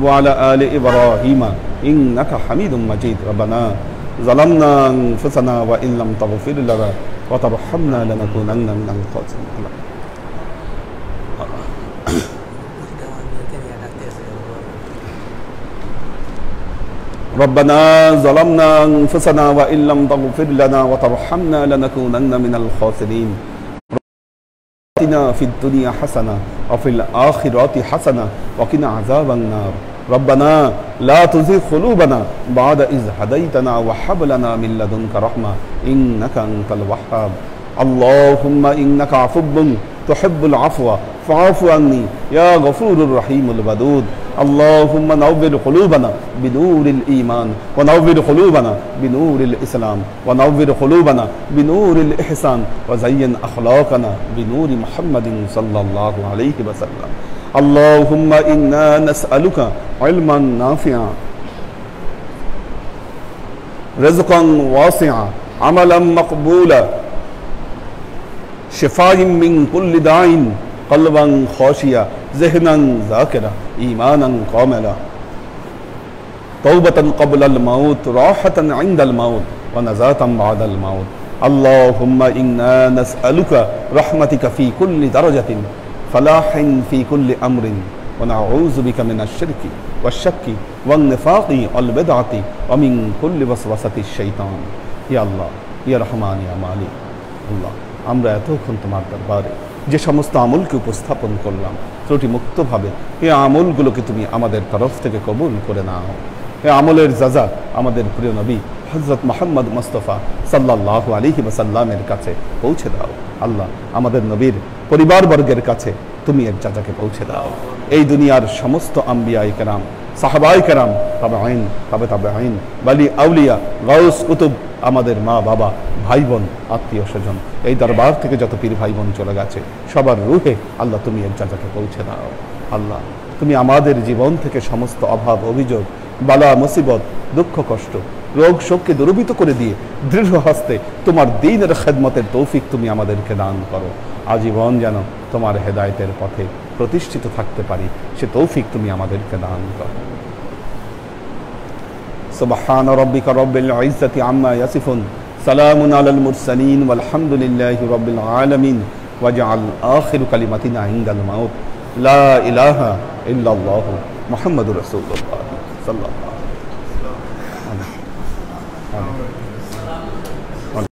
ওয়া আলা আলি ইব্রাহিম ইন্নাকা হামিদুম মাজিদ। রব্বানা যালামনা আনফুসানা ওয়া ইন লাম তাগফির লানা ওয়া তারহামনা লানাকুনান্না মিনাল খাসিরিন। ربنا ظلمنا أنفسنا وإن لم تغفر لنا وترحمنا لنكونن من الخاسرين. آتنا في الدنيا حسنة وفي الآخرة حسنة وقنا عذاب النار. ربنا لا تزغ قلوبنا بعد إذ هديتنا وهب لنا من لدنك رحمة إنك أنت الوهاب. اللهم إنك عفو تحب العفو فاعف عني يا غفور الرحيم الودود. اللهم نور قلوبنا بنور الإيمان ونور قلوبنا بنور الإسلام ونور قلوبنا بنور الإحسان وزين أخلاقنا بنور محمد صلى الله عليه وسلم. اللهم إنا نسألك علما نافعا رزقا واسعا عملا مقبولا شفاء من كل داء قلبا خاشيا ذهنا ذاكرا إيمانا كاملا توبة قبل الموت راحة عند الموت ونجاة بعد الموت. اللهم إنا نسألك رحمتك في كل درجة فلاح في كل أمر ونعوذ بك من الشرك والشك والنفاق والبدعة ومن كل وسوسة الشيطان. يا الله يا رحمن يا مالك الله, আমরা এতক্ষণ তোমার দরবারে যে সমস্ত আমলকে উপস্থাপন করলাম ত্রুটি মুক্তভাবে, এই আমলগুলোকে তুমি আমাদের তরফ থেকে কবুল করে নাও। এই আমলের যাজা আমাদের প্রিয় নবী হযরত মুহাম্মদ মুস্তাফা সাল্লাল্লাহু আলাইহি ওয়াসাল্লামের কাছে পৌঁছে দাও। আল্লাহ আমাদের নবীর পরিবারবর্গের কাছে তুমি এর যাজাকে পৌঁছে দাও। এই দুনিয়ার সমস্ত আম্বিয়ায়ে কেরাম, সাহাবায়ে কেরাম, তাবেঈন, তাবেঈন, ওয়ালি আউলিয়া, গাউস, কুতুব, আমাদের মা বাবা, ভাই বোন, আত্মীয় স্বজন, এই দরবার থেকে যত পীর ভাই বোন চলে গেছে সবার রূহে আল্লাহ তুমি এর যাজাকে পৌঁছে দাও। আল্লাহ তুমি আমাদের জীবন থেকে সমস্ত অভাব, অভিযোগ, বালা, মুসিবত, দুঃখ, কষ্ট, রোগ, শোককে দূরীভূত করে দিয়ে দৃঢ় হস্তে তোমার দ্বীনের খেদমতের তৌফিক তুমি আমাদেরকে দান করো। আজীবন যেন তোমার হেদায়েতের পথে প্রতিষ্ঠিত থাকতে পারি সে তৌফিক তুমি আমাদেরকে দান করো। সুবহান রাব্বিকা রাব্বিল ইজ্জাতি আম্মা ইয়াসিফুন সালামুন আলাল মুরসালিন ওয়ালহামদুলিল্লাহি রাব্বিল আলামিন ওয়াজআল আখিরু কালিমাতিনা ইনদাল মাউত লা ইলাহা ইল্লাল্লাহু মুহাম্মাদুর রাসূলুল্লাহ সাল্লাল্লাহু